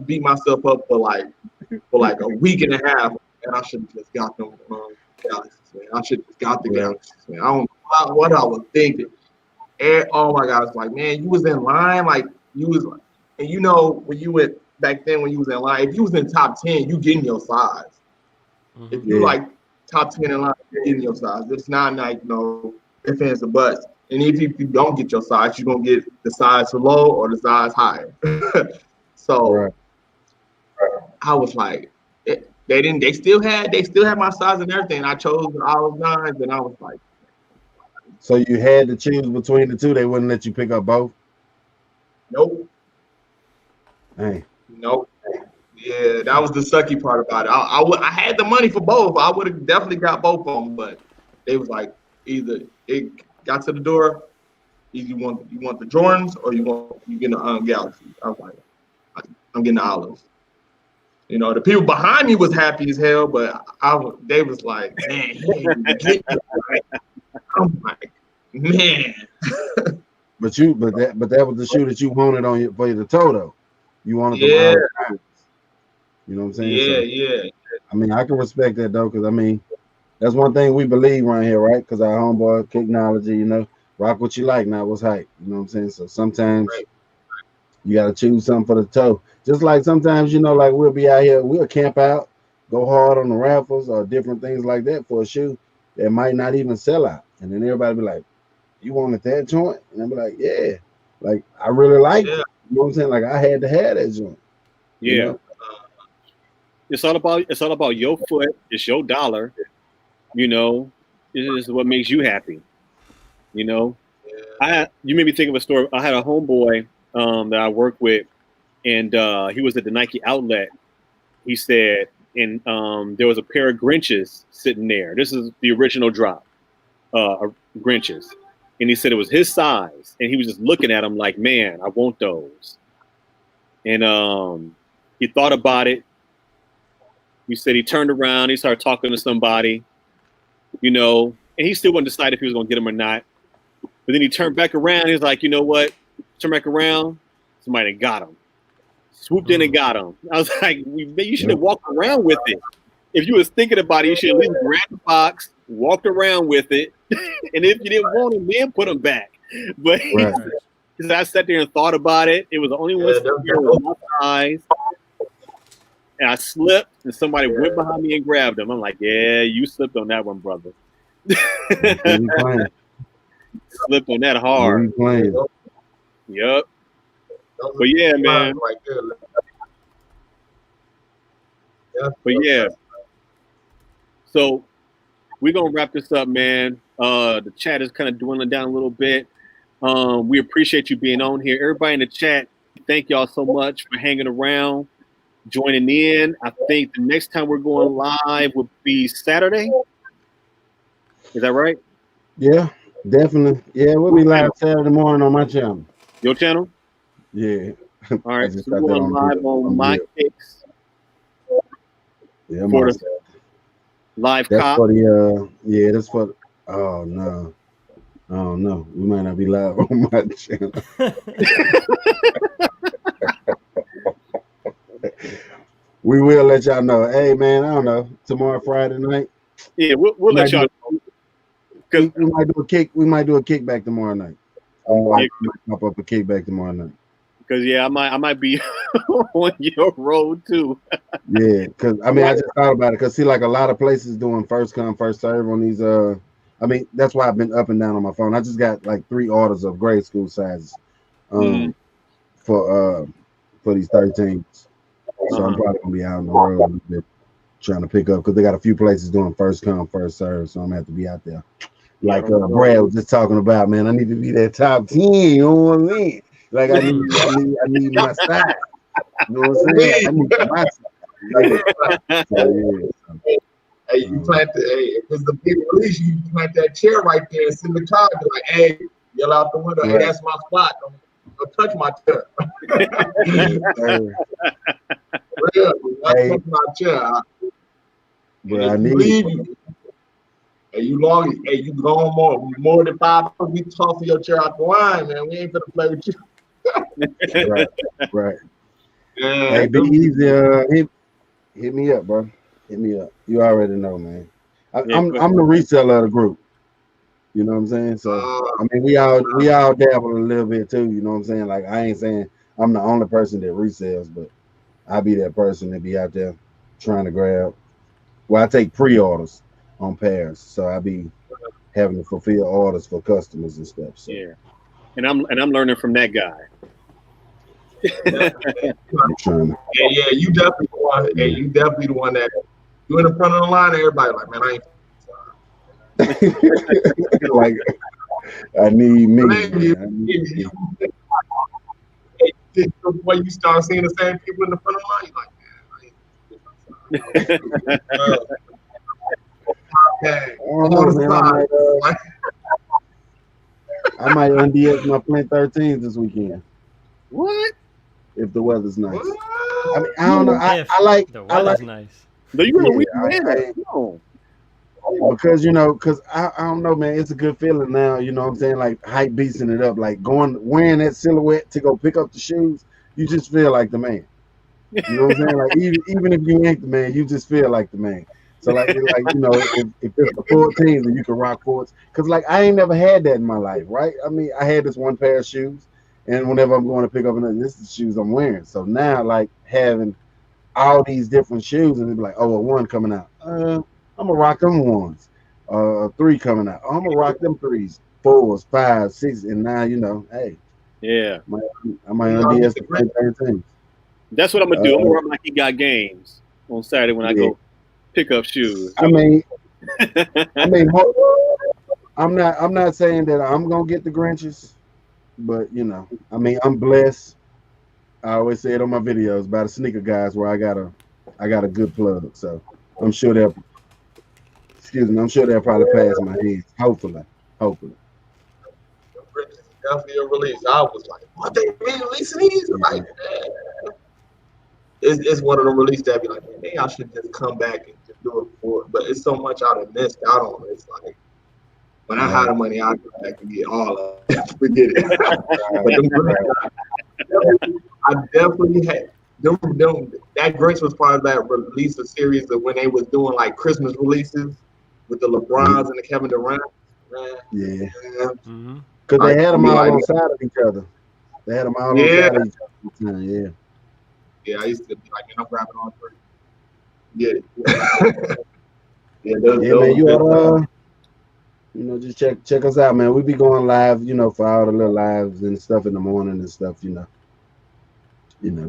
beat myself up for like a week and a half, and I should have just got them Galaxies, man. I should have just got the Galaxies, man. I don't know what I was thinking. And, oh my God, it's like, man, you was in line, like you was, and you know when you went back then when you was in line, if you was in top 10, you getting your size. If you like top 10 in line, you're getting your size. It's not like if it's a bust. And if you don't get your size, you're gonna get the size low or the size higher. So I was like, they still had my size and everything. I chose the Olive Nines, and I was like, so you had to choose between the two. They wouldn't let you pick up both. nope. Hey. Nope. Yeah, that was the sucky part about it. I had the money for both. I would have definitely got both of them, but they was like, either it got to the door, either you want the Jordans or you get the Galaxy. I was like, I'm getting the Olives. You know, the people behind me was happy as hell, but they was like, man, he ain't even getting it right. I'm like, man. But that was the shoe that you wanted for the toe though. You wanted them Yeah. Olive. You know what I'm saying? Yeah, so, yeah. I mean, I can respect that though, because I mean, that's one thing we believe around here, right? Because our homeboy Kicknology, rock what you like, not what's hype. You know what I'm saying? So sometimes you gotta choose something for the toe. Just like sometimes, like we'll be out here, we'll camp out, go hard on the raffles or different things like that for a shoe that might not even sell out. And then everybody be like, you wanted that joint? And I'll be like, yeah. Like I really like it. You know what I'm saying? Like I had to have that joint. Yeah. You know? It's all about your foot. It's your dollar. It is what makes you happy. You made me think of a story. I had a homeboy that I worked with, and he was at the Nike outlet. He said, and there was a pair of Grinches sitting there. This is the original drop, Grinches, and he said it was his size, and he was just looking at them like, man, I want those. And he thought about it. He said he turned around, he started talking to somebody, and he still wasn't decided if he was going to get them or not. But then he turned back around. He was like, you know what? Turn back around. Somebody got him. Swooped in and got him. I was like, you should have walked around with it. If you was thinking about it, you should at least grab the box, walked around with it. And if you didn't want them, then put them back. But because I sat there and thought about it, it was the only one with my eyes. And I slipped, and somebody went behind me and grabbed him. I'm like, yeah, you slipped on that one, brother. Slipped on that hard. Yep. But yeah, man. But yeah. So we're gonna wrap this up, man. The chat is kind of dwindling down a little bit. We appreciate you being on here. Everybody in the chat, thank y'all so much for hanging around, joining in. I think the next time we're going live would be Saturday. Is that right? Yeah, definitely. Yeah, we'll be live Saturday morning on my channel. Your channel? Yeah. All right. So we're going live on my Kicks. Yeah, for the live that's cop. For the that's for oh no. Oh no, we might not be live on my channel. We will let y'all know. Hey man, I don't know. Tomorrow Friday night. Yeah, we'll let y'all know. We might do a kick. We might do a kickback tomorrow night. Might pop up a kickback tomorrow night. Because I might be on your road too. Yeah, because I mean I just thought about it. Because see, like a lot of places doing first come first serve on these. I mean that's why I've been up and down on my phone. I just got like 3 orders of grade school sizes, for these 13s. So I'm probably gonna be out on the road a little bit trying to pick up because they got a few places doing first come first serve. So I'm gonna have to be out there. Like Brad was just talking about, man, I need to be that top 10. You know what I mean? Like I need my style. You know what I'm saying? I need my Hey, you plant the if it's the big release, you plant that chair right there and send the car. Be like, hey, yell out the window. Hey, that's my spot. Don't touch my chair. Real, don't touch my chair. Bro, I need you. Hey, you gone more than 5 hours. We tossing your chair out the line, man. We ain't gonna play with you. right. Yeah, hey, be easy. Hit me up, bro. Hit me up. You already know, man. I'm the reseller of the group. You know what I'm saying? So I mean, we all dabble a little bit too. You know what I'm saying? Like I ain't saying I'm the only person that resells, but I be that person that be out there trying to grab. Well, I take pre-orders on pairs, so I be having to fulfill orders for customers and stuff. So. Yeah, and I'm learning from that guy. Yeah, you definitely the one. Hey, you definitely the one that you in the front of the line. Everybody like, man, I ain't. Like, I need me. When you start seeing the same people in the front of the line, you're like, I might unDX my Flint 13s this weekend. What? If the weather's nice. What? I mean, I don't know. I like the weather's nice. No, you got a weekend. Because I don't know, man. It's a good feeling now. You know what I'm saying? Like hype beating it up, like wearing that silhouette to go pick up the shoes. You just feel like the man. You know what I'm saying? Like even if you ain't the man, you just feel like the man. So like if it's the 14s and you can rock 14s, because like I ain't never had that in my life, right? I mean, I had this one pair of shoes, and whenever I'm going to pick up another, this is the shoes I'm wearing. So now like having all these different shoes, and it's like, oh, a one coming out. I'm gonna rock them ones. 3 coming out. I'm gonna rock them 3s, 4s, 5s, 6, and now hey. Yeah. I might unDS the same thing. That's what I'm gonna do. I'm gonna run like he got games on Saturday when I go pick up shoes. I mean, I'm not saying that I'm gonna get the Grinches, but I mean, I'm blessed. I always say it on my videos by the sneaker guys where I got a good plug. So I'm sure they'll probably pass my hands. Hopefully. Definitely a release. I was like, what, they re-releasing these? Like, man. It's one of the releases that be like, man, maybe I should just come back and just do it for it. But it's so much I done missed out on. It's like, when I had the money, I'll go back and get all of it. Forget it. But I definitely had them. That Grace was part of that release of series of when they was doing like Christmas releases with the LeBrons and the Kevin Durant. Man. Yeah. Mm-hmm. Because they had them all on side of each other. They had them all on side of each other. Yeah. Yeah, I used to be like, man, I'm grabbing all 3. Yeah. Man, you ought just check us out, man. We be going live, for all the little lives and stuff in the morning and stuff,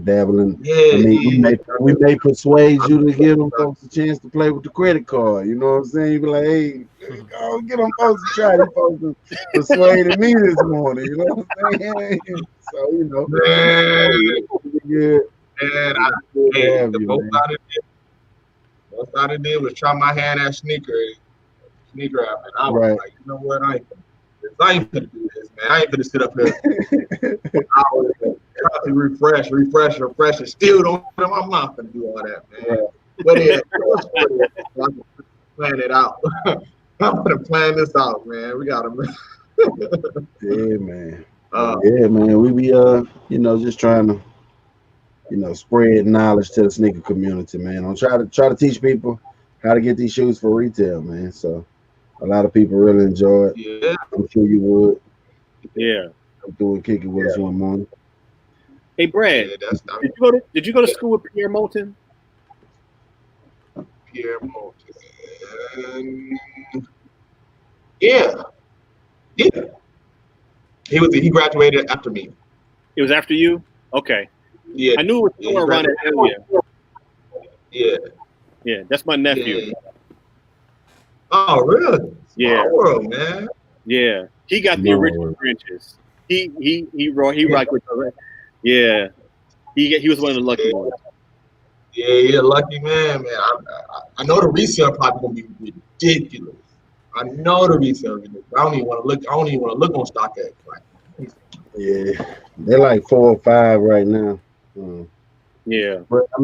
dabbling. Yeah. I mean, we may persuade you to give them folks a chance to play with the credit card. You know what I'm saying? You be like, hey, go get them folks to try. These folks persuaded me this morning. You know what I'm saying? So man. The most I did was try my hand at sneaker app, and I was like, you know what, I ain't gonna do this, man. I ain't gonna sit up here. I was trying to refresh, and still don't. I'm not gonna do all that, man. But I'm plan it out. I'm gonna plan this out, man. We gotta. Yeah, man. We be just trying to spread knowledge to the sneaker community, man. I'm try to teach people how to get these shoes for retail, man. So a lot of people really enjoy it. Yeah. I'm sure you would. Yeah. I'm doing Kik it with us one morning. Hey Brad, did you go to school with Pierre Moulton? Pierre Moulton. Yeah. He graduated after me. It was after you? Okay. Yeah. I knew it was somewhere around that area. Yeah. Yeah, that's my nephew. Yeah. Oh, really? Yeah. Small world, man. Yeah. He got the original Grinches. He rocked with the. Yeah. He was one of the lucky ones. Yeah, you're a lucky man. I know the resale probably gonna be ridiculous. I know the resale. I don't even want to look. I don't even want to look on StockX. Like, Yeah, they're like 4 or 5 right now. Yeah. But I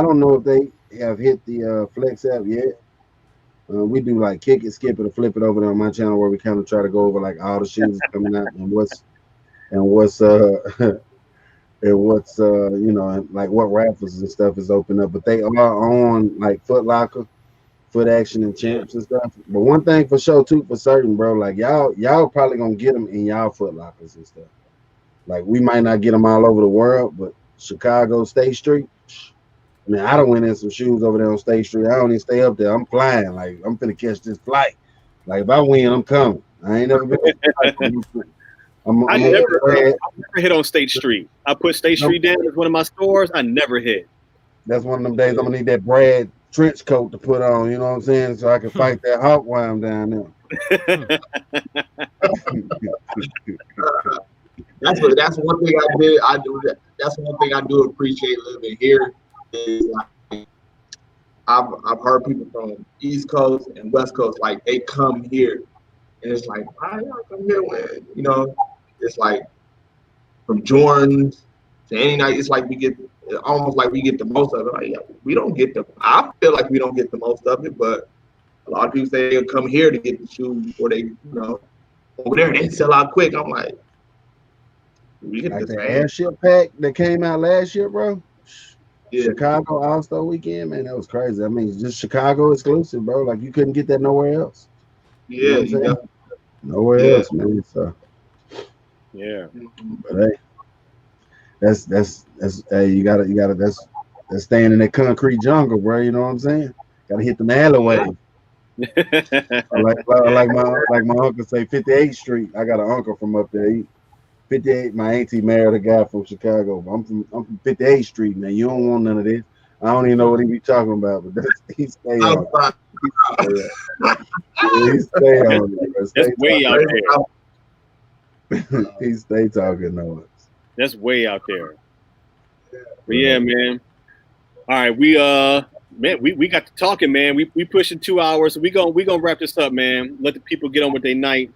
don't know if they have hit the Flex app yet. We do like kick it, skip it, or flip it over there on my channel where we kind of try to go over like all the shoes coming out and what's and what's and like what raffles and stuff is open up. But they are on like Foot Locker, Foot Action, and Champs and stuff. But one thing for sure too, for certain, bro, like y'all probably gonna get them in y'all Foot Lockers and stuff. Like we might not get them all over the world, but Chicago State Street. I mean, I don't went in some shoes over there on State Street. I don't even stay up there. I'm flying. Like I'm finna catch this flight. Like if I win, I'm coming. I ain't never been. I never hit on State Street. I put State Street down as one of my stores. I never hit. That's one of them days I'm gonna need that Brad trench coat to put on. You know what I'm saying? So I can fight that hawk while I'm down there. That's one thing I did. That's one thing I do appreciate living here. Is like, I've heard people from East Coast and West Coast like they come here, and it's like why y'all come here when it's like from Jordans to any night. It's like we get almost like we get the most of it. Like, yeah, we don't get the. I feel like we don't get the most of it, but a lot of people say they'll come here to get the shoes before they over there they sell out quick. I'm like. We get like the the airship pack that came out last year, bro. Yeah. Chicago All-Star Weekend, man, that was crazy. I mean, it's just Chicago exclusive, bro. Like you couldn't get that nowhere else. Yeah, you know nowhere else, man. So yeah. But hey, that's hey, you gotta that's staying in that concrete jungle, bro. You know what I'm saying? Gotta hit the alleyways. like my uncle say, 58th Street. I got an uncle from up there. 58. My auntie married a guy from Chicago. I'm from 58th Street, man. You don't want none of this. I don't even know what he be talking about, but he stay on. He stay on it. That's way out there. He stay talking noise. That's way out there. But yeah, man. All right, we got to talking, man. We pushing 2 hours, so we gonna wrap this up, man. Let the people get on with their night.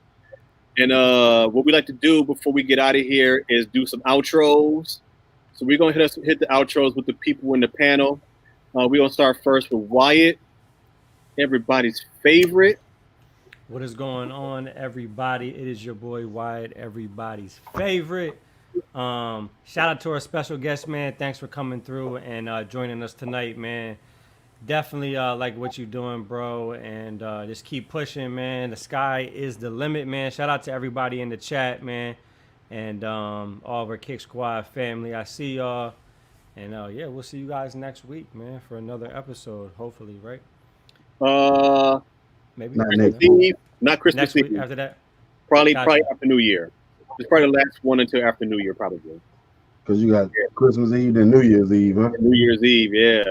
And what we like to do before we get out of here is do some outros. So we're gonna hit the outros with the people in the panel. We're gonna start first with Wyatt, everybody's favorite. What is going on, everybody? It is your boy Wyatt, everybody's favorite. Shout out to our special guest, man. Thanks for coming through and joining us tonight, man. Definitely like what you're doing, bro, and just keep pushing, man. The sky is the limit, man. Shout out to everybody in the chat, man, and all of our Kik Squad family. I see y'all, and yeah, we'll see you guys next week, man, for another episode, hopefully, right? Maybe not Christmas Eve, not Christmas next Eve. week after that. Probably after New Year. It's probably the last one until after New Year, probably. Because you got Christmas Eve and New Year's Eve, huh? New Year's Eve, yeah.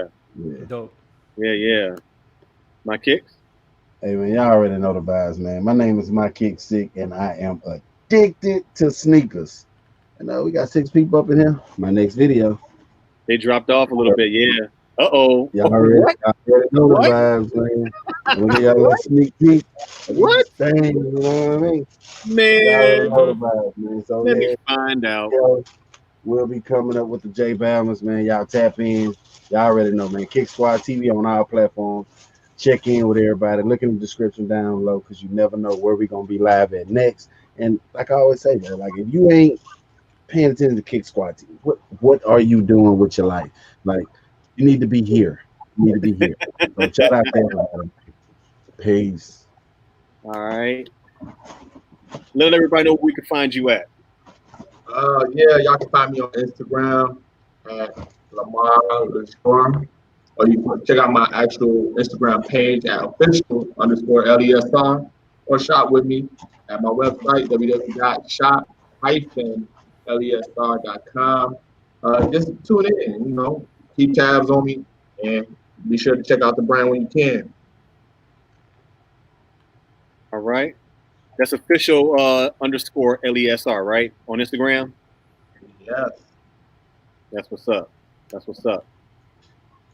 Dope. Yeah. My kicks? Hey, man, y'all already know the vibes, man. My name is My Kik Sick, and I am addicted to sneakers. And we got 6 people up in here. My next video. They dropped off a little bit, yeah. Uh-oh. Y'all already know the vibes, man. When y'all little sneak peek. What? Thing, you know what I mean? Man. Y'all already know the vibes, man. So, Let me find out. We'll be coming up with the J Balance, man. Y'all tap in. Y'all already know, man. Kik Squad TV on our platform. Check in with everybody. Look in the description down below because you never know where we're going to be live at next. And like I always say, man, like if you ain't paying attention to Kik Squad TV, what are you doing with your life? Like, you need to be here. You need to be here. So shout out to everybody. Peace. All right. Let everybody know where we can find you at. Yeah, y'all can find me on Instagram at Lamar_, or you can check out my actual Instagram page at official_LESR, or shop with me at my website, www.shop-lesr.com. Just tune in, keep tabs on me, and be sure to check out the brand when you can. All right. That's official _LESR, right? On Instagram? Yes. That's what's up. That's what's up.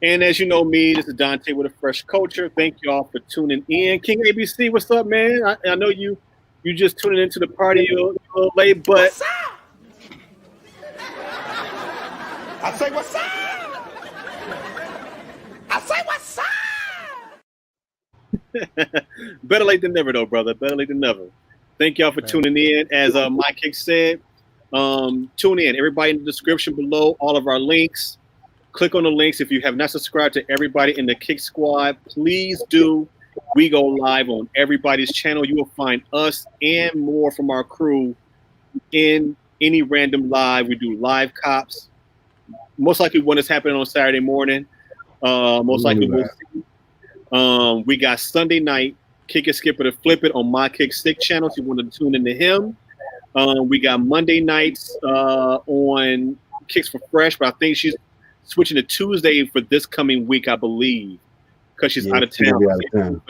And as you know me, this is Dante with a fresh culture. Thank y'all for tuning in. King ABC, what's up, man? I know you just tuning into the party a little late, but What's up? I say what's up? I say what's up? better late than never, though, brother. Better late than never. Thank y'all for tuning in. As Mike Hicks said, tune in. Everybody in the description below, all of our links. Click on the links. If you have not subscribed to everybody in the Kik Squad, please do. We go live on everybody's channel. You will find us and more from our crew in any random live. We do live cops. Most likely one is happening on Saturday morning. Most likely we'll see. We got Sunday night, Kick It, Skip It, or Flip It on My Kick Stick channel. So you want to tune into him. We got Monday nights on Kicks for Fresh, but I think she's switching to Tuesday for this coming week, I believe, because she's out of town.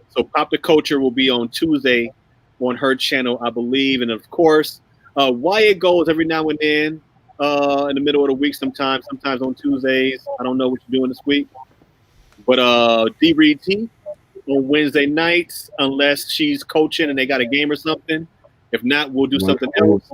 So Pop the Culture will be on Tuesday on her channel, I believe. And of course, Wyatt goes every now and then in the middle of the week sometimes on Tuesdays. I don't know what you're doing this week. But D-Reed-T on Wednesday nights, unless she's coaching and they got a game or something. If not, we'll do something else.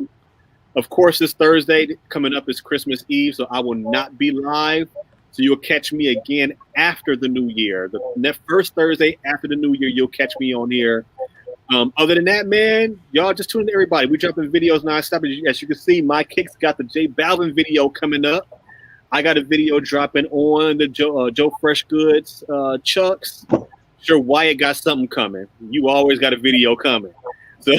Of course, this Thursday coming up is Christmas Eve, so I will not be live. So you'll catch me again after the new year. The first Thursday after the new year, you'll catch me on here. Other than that, man, y'all just tune in to everybody. We dropping videos nonstop. As you can see, My Kicks got the J Balvin video coming up. I got a video dropping on the Joe Fresh Goods Chucks. Sure, Wyatt got something coming. You always got a video coming. So,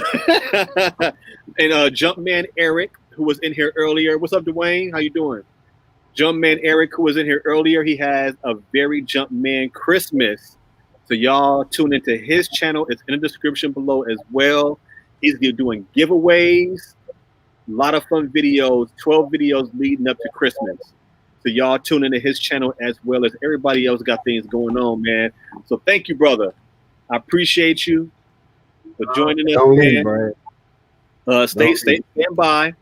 and Jumpman Eric, who was in here earlier. What's up, Dwayne? How you doing? Jumpman Eric, who was in here earlier, he has a very Jumpman Christmas. So y'all tune into his channel. It's in the description below as well. He's doing giveaways, a lot of fun videos, 12 videos leading up to Christmas. So y'all tune into his channel as well as everybody else got things going on, man. So thank you, brother. I appreciate you for joining us, man. Stand by.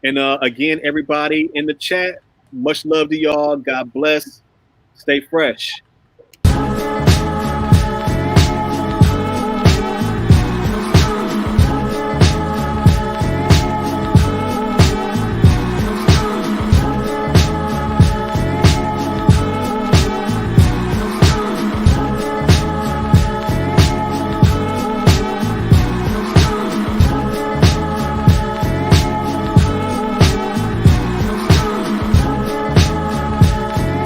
And again, everybody in the chat, much love to y'all. God bless. Stay fresh.